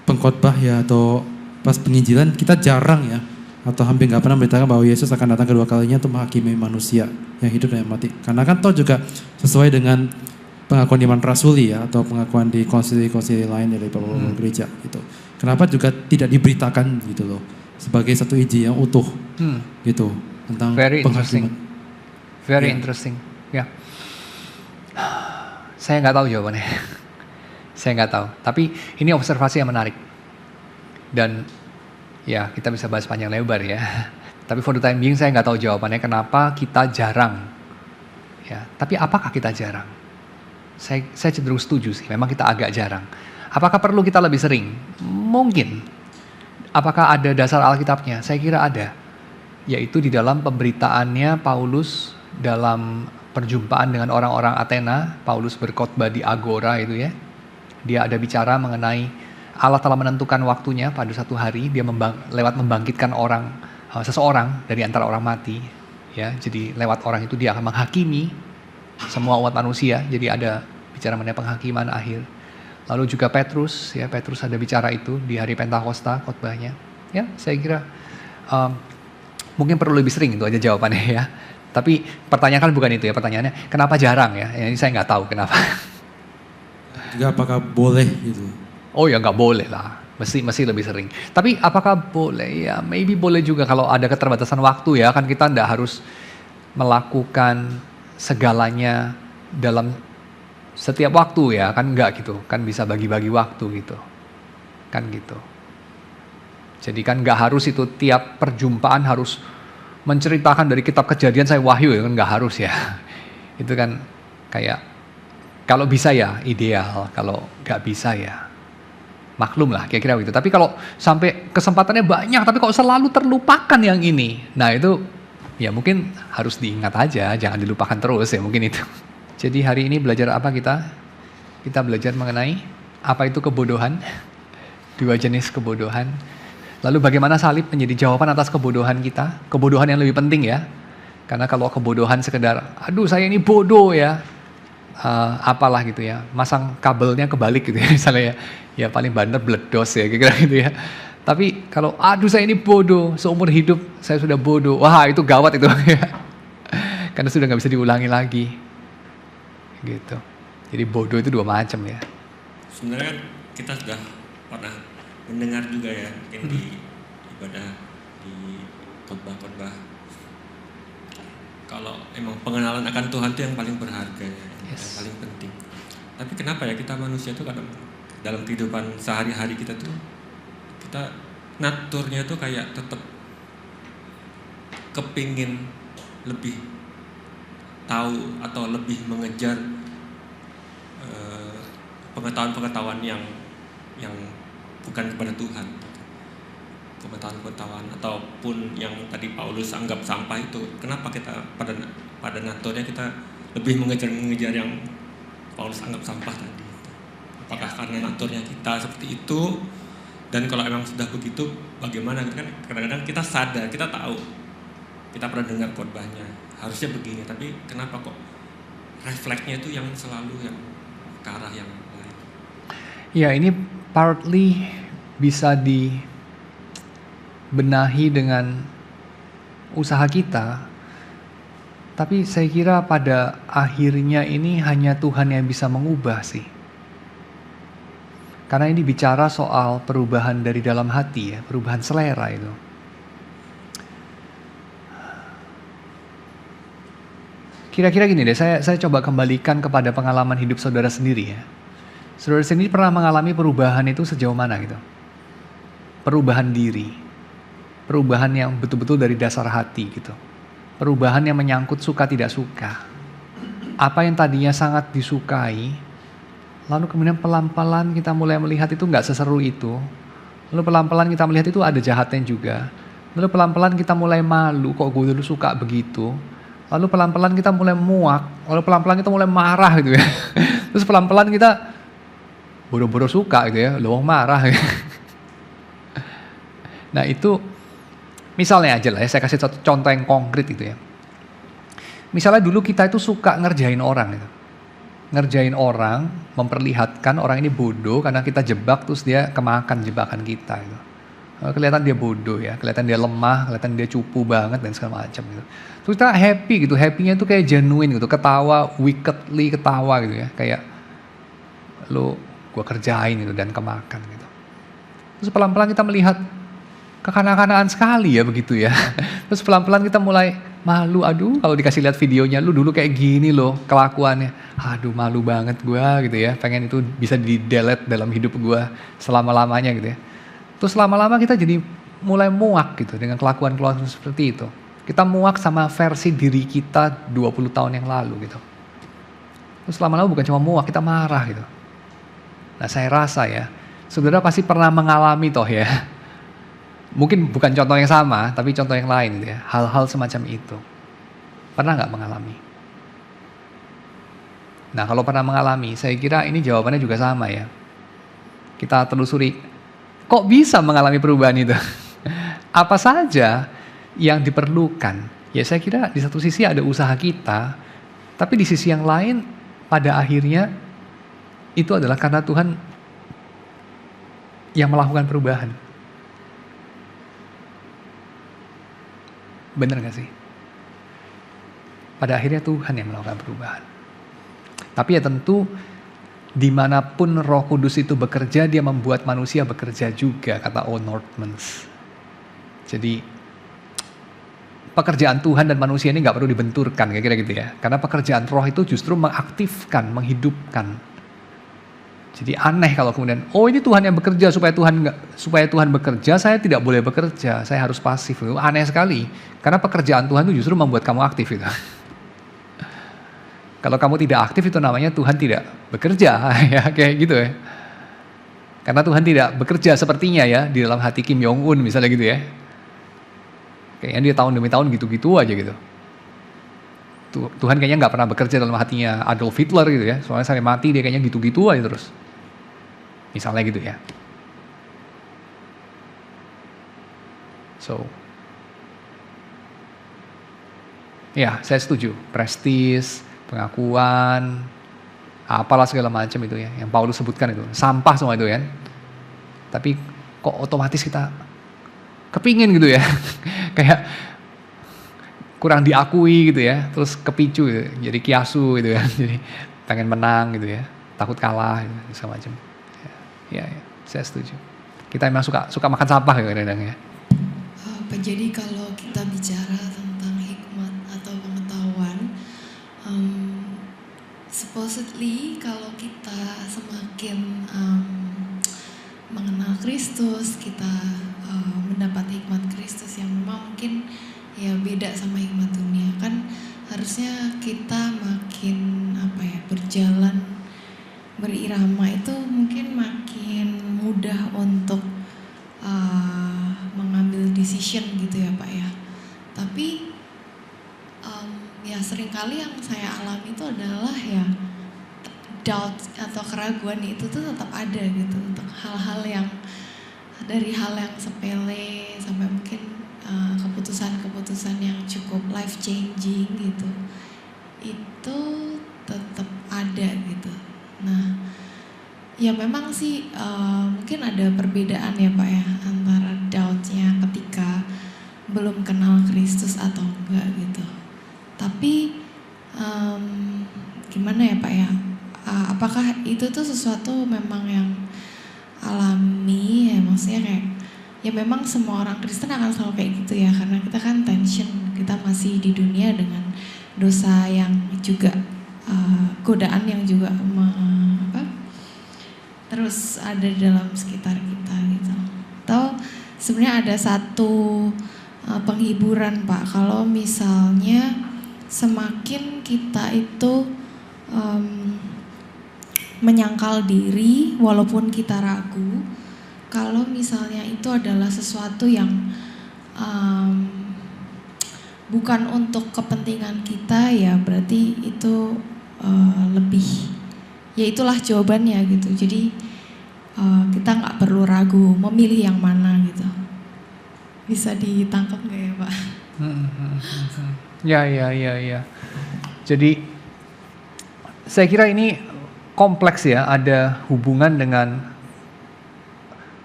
pengkhotbah, ya, atau pas penginjilan kita jarang, ya, atau hampir nggak pernah beritakan bahwa Yesus akan datang kedua kalinya untuk menghakimi manusia yang hidup dan yang mati. Karena kan toh juga sesuai dengan pengakuan iman rasuli, ya, atau pengakuan di konsili-konsili lain dari beberapa gereja gitu. Kenapa juga tidak diberitakan gitu loh, sebagai satu Injil yang utuh gitu tentang penghakiman. Very interesting. Ya. Saya nggak tahu jawabannya. Saya nggak tahu. Tapi ini observasi yang menarik. Dan ya, kita bisa bahas panjang lebar, ya. Tapi for the time being saya nggak tahu jawabannya kenapa kita jarang. Ya, tapi apakah kita jarang? Saya cenderung setuju sih, memang kita agak jarang. Apakah perlu kita lebih sering? Mungkin. Apakah ada dasar Alkitabnya? Saya kira ada. Yaitu di dalam pemberitaannya Paulus dalam perjumpaan dengan orang-orang Athena. Paulus berkhotbah di Agora itu, ya. Dia ada bicara mengenai Allah telah menentukan waktunya pada satu hari, dia lewat membangkitkan seseorang dari antara orang mati, ya. Jadi lewat orang itu dia akan menghakimi semua umat manusia. Jadi ada bicara mengenai penghakiman akhir. Lalu juga Petrus, ya, Petrus ada bicara itu di hari Pentakosta khotbahnya. Ya, saya kira mungkin perlu lebih sering, itu aja jawabannya, ya. Tapi pertanyaan kan bukan itu, ya, pertanyaannya kenapa jarang, ya. Ini saya nggak tahu kenapa. Juga apakah boleh gitu? Oh ya, nggak boleh lah, mesti lebih sering. Tapi apakah boleh? Ya, maybe boleh juga kalau ada keterbatasan waktu, ya. Kan kita nggak harus melakukan segalanya dalam setiap waktu, ya. Kan nggak gitu, kan bisa bagi-bagi waktu gitu, kan gitu. Jadi kan nggak harus itu tiap perjumpaan harus menceritakan dari kitab Kejadian saya Wahyu, ya kan nggak harus, ya. Itu kan kayak kalau bisa ya ideal, kalau nggak bisa ya maklum lah kira-kira begitu. Tapi kalau sampai kesempatannya banyak tapi kok selalu terlupakan yang ini, nah itu ya mungkin harus diingat aja, jangan dilupakan terus ya mungkin itu. Jadi hari ini belajar apa kita? Kita belajar mengenai apa itu kebodohan, 2 jenis kebodohan. Lalu bagaimana salib menjadi jawaban atas kebodohan kita, kebodohan yang lebih penting ya. Karena kalau kebodohan sekedar, aduh saya ini bodoh ya, apalah gitu ya, masang kabelnya kebalik gitu ya misalnya ya paling banter bledos ya kira-kira gitu ya. Tapi kalau aduh saya ini bodoh, seumur hidup saya sudah bodoh, wah itu gawat itu ya. Karena sudah nggak bisa diulangi lagi gitu. Jadi bodoh itu 2 macam ya. Sebenarnya kan kita sudah pernah mendengar juga ya, mungkin di ibadah, di khotbah-khotbah, kalau emang pengenalan akan Tuhan itu yang paling berharga ya, yang paling penting. Tapi kenapa ya kita manusia itu kadang dalam kehidupan sehari-hari kita tuh, kita naturnya tuh kayak tetap kepingin lebih tahu atau lebih mengejar pengetahuan-pengetahuan yang bukan kepada Tuhan, pengetahuan-pengetahuan ataupun yang tadi Paulus anggap sampah itu. Kenapa kita pada naturnya kita lebih mengejar yang Paulus anggap sampah tadi? Apakah karena naturnya kita seperti itu? Dan kalau emang sudah begitu, bagaimana? Kan kadang-kadang kita sadar, kita tahu, kita pernah dengar khotbahnya, harusnya begini, tapi kenapa kok refleksnya itu yang selalu yang ke arah yang lain? Ya ini partly bisa dibenahi dengan usaha kita, tapi saya kira pada akhirnya ini hanya Tuhan yang bisa mengubah sih. Karena ini bicara soal perubahan dari dalam hati ya, perubahan selera itu. Kira-kira gini deh, saya coba kembalikan kepada pengalaman hidup saudara sendiri ya. Saudara sendiri pernah mengalami perubahan itu sejauh mana gitu? Perubahan diri, perubahan yang betul-betul dari dasar hati gitu. Perubahan yang menyangkut suka tidak suka. Apa yang tadinya sangat disukai, lalu kemudian pelan-pelan kita mulai melihat itu nggak seseru itu. Lalu pelan-pelan kita melihat itu ada jahatnya juga. Lalu pelan-pelan kita mulai malu, kok gue dulu suka begitu. Lalu pelan-pelan kita mulai muak, lalu pelan-pelan kita mulai marah gitu ya. Terus pelan-pelan kita boro-boro suka gitu ya, loh marah gitu. Nah itu misalnya aja lah ya, saya kasih satu contoh yang konkret gitu ya. Misalnya dulu kita itu suka ngerjain orang gitu. Ngerjain orang, memperlihatkan orang ini bodoh karena kita jebak terus dia kemakan jebakan kita gitu. Kelihatan dia bodoh ya, kelihatan dia lemah, kelihatan dia cupu banget dan segala macam gitu. Terus kita happy gitu, happy-nya itu kayak genuine gitu, ketawa, wickedly ketawa gitu ya, kayak lo gue kerjain gitu dan kemakan gitu. Terus pelan-pelan kita melihat kekanak-kanakan sekali ya begitu ya. Terus pelan-pelan kita mulai malu, aduh kalau dikasih lihat videonya, lu dulu kayak gini loh kelakuannya. Aduh malu banget gue gitu ya, pengen itu bisa di-delete dalam hidup gue selama-lamanya gitu ya. Terus lama-lama kita jadi mulai muak gitu dengan kelakuan-kelakuan seperti itu. Kita muak sama versi diri kita 20 tahun yang lalu gitu. Terus lama-lama bukan cuma muak, kita marah gitu. Nah saya rasa ya, saudara pasti pernah mengalami toh ya. Mungkin bukan contoh yang sama, tapi contoh yang lain gitu ya. Hal-hal semacam itu. Pernah nggak mengalami? Nah kalau pernah mengalami, saya kira ini jawabannya juga sama ya. Kita telusuri, kok bisa mengalami perubahan itu? Apa saja yang diperlukan? Ya saya kira di satu sisi ada usaha kita, tapi di sisi yang lain pada akhirnya itu adalah karena Tuhan yang melakukan perubahan. Benar gak sih? Pada akhirnya Tuhan yang melakukan perubahan. Tapi ya tentu dimanapun Roh Kudus itu bekerja, dia membuat manusia bekerja juga, kata O. Northmans. Jadi pekerjaan Tuhan dan manusia ini gak perlu dibenturkan, kira-kira gitu ya. Karena pekerjaan Roh itu justru mengaktifkan, menghidupkan. Jadi aneh kalau kemudian, oh ini Tuhan yang bekerja supaya Tuhan bekerja, saya tidak boleh bekerja, saya harus pasif. Itu aneh sekali, karena pekerjaan Tuhan itu justru membuat kamu aktif itu. Kalau kamu tidak aktif itu namanya Tuhan tidak bekerja, ya kayak gitu ya. Karena Tuhan tidak bekerja sepertinya ya di dalam hati Kim Jong Un misalnya gitu ya. Kayaknya dia tahun demi tahun gitu-gitu aja gitu. Tuhan kayaknya nggak pernah bekerja dalam hatinya Adolf Hitler gitu ya. Soalnya sampai mati dia kayaknya gitu-gitu aja terus. Misalnya gitu ya. So, ya saya setuju. Prestis, pengakuan, apalah segala macam itu ya. Yang Paulus sebutkan itu. Sampah semua itu kan. Tapi kok otomatis kita kepingin gitu ya. Kayak kurang diakui gitu ya. Terus kepicu gitu. Jadi kiasu gitu ya. Jadi pengen menang gitu ya. Takut kalah gitu, segala macam. Ya, saya setuju. Kita memang suka makan sampah ya kadang-kadang ya. Jadi kalau kita bicara tentang hikmat atau pengetahuan, supposedly kalau kita semakin mengenal Kristus, kita mendapat hikmat Kristus yang memang mungkin ya beda sama hikmat dunia, kan harusnya kita makin berjalan berirama itu mungkin makin mudah untuk mengambil decision gitu ya Pak ya. Tapi ya seringkali yang saya alami itu adalah ya doubt atau keraguan itu tuh tetap ada gitu untuk hal-hal yang dari hal yang sepele sampai mungkin keputusan-keputusan yang cukup life changing gitu, itu tetap ada gitu. Nah, ya memang sih mungkin ada perbedaan ya Pak ya antara doubt-nya ketika belum kenal Kristus atau enggak gitu. Tapi gimana ya Pak ya? Apakah itu tuh sesuatu memang yang alami ya, maksudnya kayak ya memang semua orang Kristen akan selalu kayak gitu ya, karena kita kan tension, kita masih di dunia dengan dosa yang juga godaan yang juga terus ada dalam sekitar kita gitu. Atau sebenarnya ada satu penghiburan Pak, kalau misalnya semakin kita itu menyangkal diri walaupun kita ragu, kalau misalnya itu adalah sesuatu yang bukan untuk kepentingan kita, ya berarti itu lebih, ya itulah jawabannya gitu. Jadi kita nggak perlu ragu memilih yang mana gitu. Bisa ditangkap nggak ya Pak? Ya. Jadi saya kira ini kompleks ya, ada hubungan dengan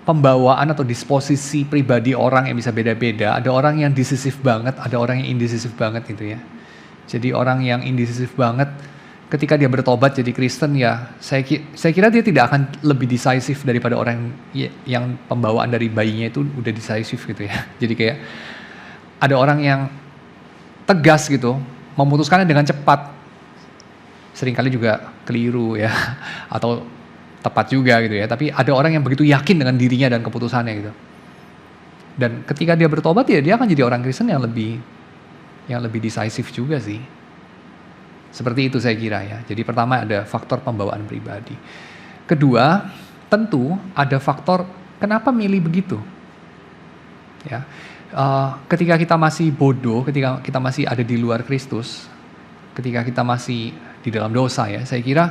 pembawaan atau disposisi pribadi orang yang bisa beda-beda. Ada orang yang decisif banget, ada orang yang indecisif banget gitu ya. Jadi orang yang indecisif banget ketika dia bertobat jadi Kristen ya, saya kira dia tidak akan lebih decisive daripada orang yang pembawaan dari bayinya itu udah decisive gitu ya. Jadi kayak ada orang yang tegas gitu, memutuskannya dengan cepat. Seringkali juga keliru ya, atau tepat juga gitu ya. Tapi ada orang yang begitu yakin dengan dirinya dan keputusannya gitu. Dan ketika dia bertobat ya dia akan jadi orang Kristen yang lebih decisive juga sih. Seperti itu saya kira ya. Jadi pertama ada faktor pembawaan pribadi. Kedua, tentu ada faktor kenapa milih begitu. Ya, ketika kita masih bodoh, ketika kita masih ada di luar Kristus, ketika kita masih di dalam dosa ya, saya kira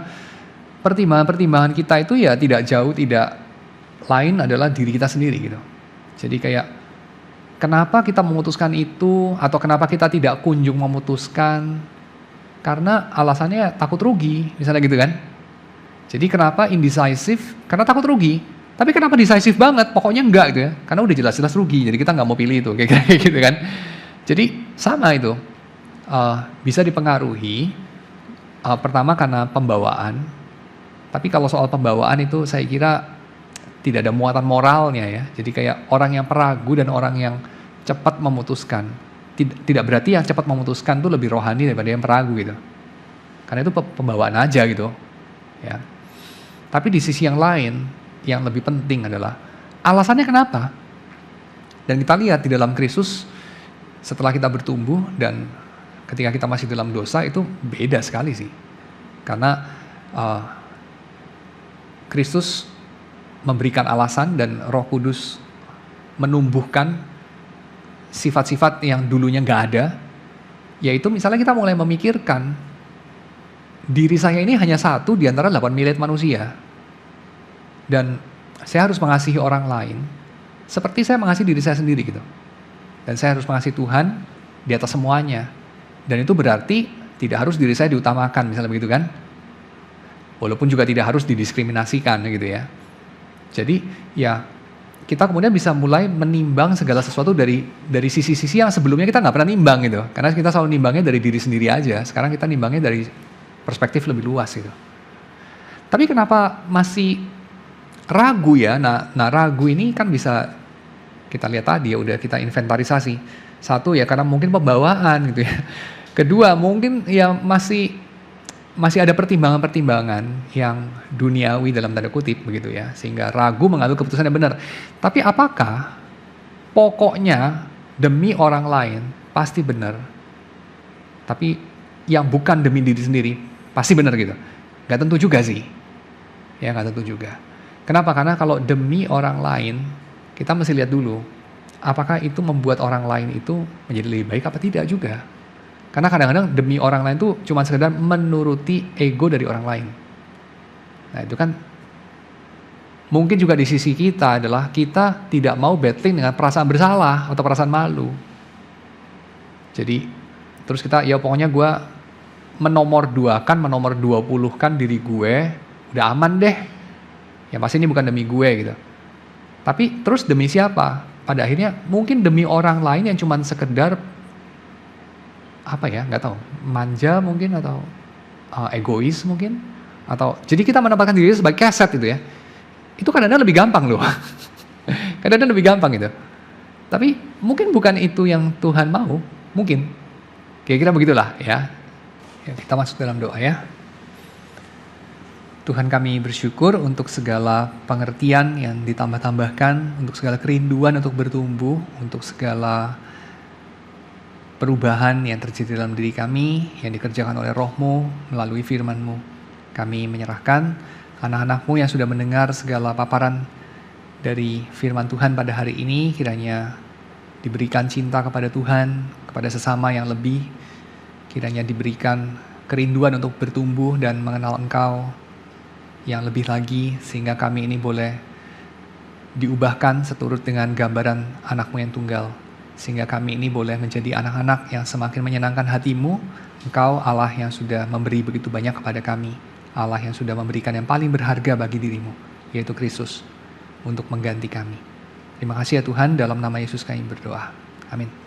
pertimbangan-pertimbangan kita itu ya tidak jauh, tidak lain adalah diri kita sendiri gitu. Jadi kayak kenapa kita memutuskan itu, atau kenapa kita tidak kunjung memutuskan, karena alasannya takut rugi, misalnya gitu kan. Jadi kenapa indecisive? Karena takut rugi. Tapi kenapa decisive banget? Pokoknya enggak gitu ya. Karena udah jelas-jelas rugi, jadi kita nggak mau pilih itu, kayak gitu kan. Jadi sama itu, bisa dipengaruhi. Pertama karena pembawaan. Tapi kalau soal pembawaan itu saya kira tidak ada muatan moralnya ya. Jadi kayak orang yang peragu dan orang yang cepat memutuskan. Tidak berarti yang cepat memutuskan itu lebih rohani daripada yang peragu gitu. Karena itu pembawaan aja gitu. Ya. Tapi di sisi yang lain, yang lebih penting adalah alasannya kenapa. Dan kita lihat di dalam Kristus, setelah kita bertumbuh dan ketika kita masih dalam dosa itu beda sekali sih. Karena Kristus memberikan alasan dan Roh Kudus menumbuhkan sifat-sifat yang dulunya nggak ada, yaitu misalnya kita mulai memikirkan diri saya ini hanya satu di antara 8 miliar manusia, dan saya harus mengasihi orang lain seperti saya mengasihi diri saya sendiri gitu, dan saya harus mengasihi Tuhan di atas semuanya, dan itu berarti tidak harus diri saya diutamakan misalnya begitu kan, walaupun juga tidak harus didiskriminasikan gitu ya. Jadi ya kita kemudian bisa mulai menimbang segala sesuatu dari sisi-sisi yang sebelumnya kita nggak pernah nimbang gitu. Karena kita selalu nimbangnya dari diri sendiri aja. Sekarang kita nimbangnya dari perspektif lebih luas gitu. Tapi kenapa masih ragu ya? Nah ragu ini kan bisa kita lihat tadi ya, udah kita inventarisasi. Satu ya karena mungkin pembawaan gitu ya. Kedua mungkin ya masih ada pertimbangan-pertimbangan yang duniawi dalam tanda kutip begitu ya, sehingga ragu mengambil keputusan yang benar. Tapi apakah pokoknya demi orang lain pasti benar, tapi yang bukan demi diri sendiri pasti benar gitu? Gak tentu juga sih, ya gak tentu juga. Kenapa? Karena kalau demi orang lain, kita mesti lihat dulu, apakah itu membuat orang lain itu menjadi lebih baik apa tidak juga. Karena kadang-kadang demi orang lain tuh cuma sekedar menuruti ego dari orang lain. Nah itu kan mungkin juga di sisi kita adalah kita tidak mau battling dengan perasaan bersalah atau perasaan malu. Jadi terus kita ya pokoknya gue menomor 20-kan diri gue, udah aman deh. Ya pasti ini bukan demi gue gitu. Tapi terus demi siapa? Pada akhirnya mungkin demi orang lain yang cuma sekedar apa ya, nggak tahu, manja mungkin atau egois mungkin, atau jadi kita menempatkan diri sebagai keset itu ya, itu kadang-kadang lebih gampang loh, kadang-kadang lebih gampang gitu. Tapi mungkin bukan itu yang Tuhan mau, mungkin kira-kira begitulah ya. Kita masuk dalam doa ya. Tuhan kami bersyukur untuk segala pengertian yang ditambah-tambahkan, untuk segala kerinduan untuk bertumbuh, untuk segala perubahan yang terjadi dalam diri kami, yang dikerjakan oleh Roh-Mu melalui firman-Mu. Kami menyerahkan anak-anak-Mu yang sudah mendengar segala paparan dari firman Tuhan pada hari ini, kiranya diberikan cinta kepada Tuhan, kepada sesama yang lebih, kiranya diberikan kerinduan untuk bertumbuh dan mengenal Engkau yang lebih lagi, sehingga kami ini boleh diubahkan seturut dengan gambaran anak-Mu yang tunggal. Sehingga kami ini boleh menjadi anak-anak yang semakin menyenangkan hati-Mu. Engkau Allah yang sudah memberi begitu banyak kepada kami. Allah yang sudah memberikan yang paling berharga bagi diri-Mu, yaitu Kristus, untuk mengganti kami. Terima kasih ya Tuhan, dalam nama Yesus kami berdoa. Amin.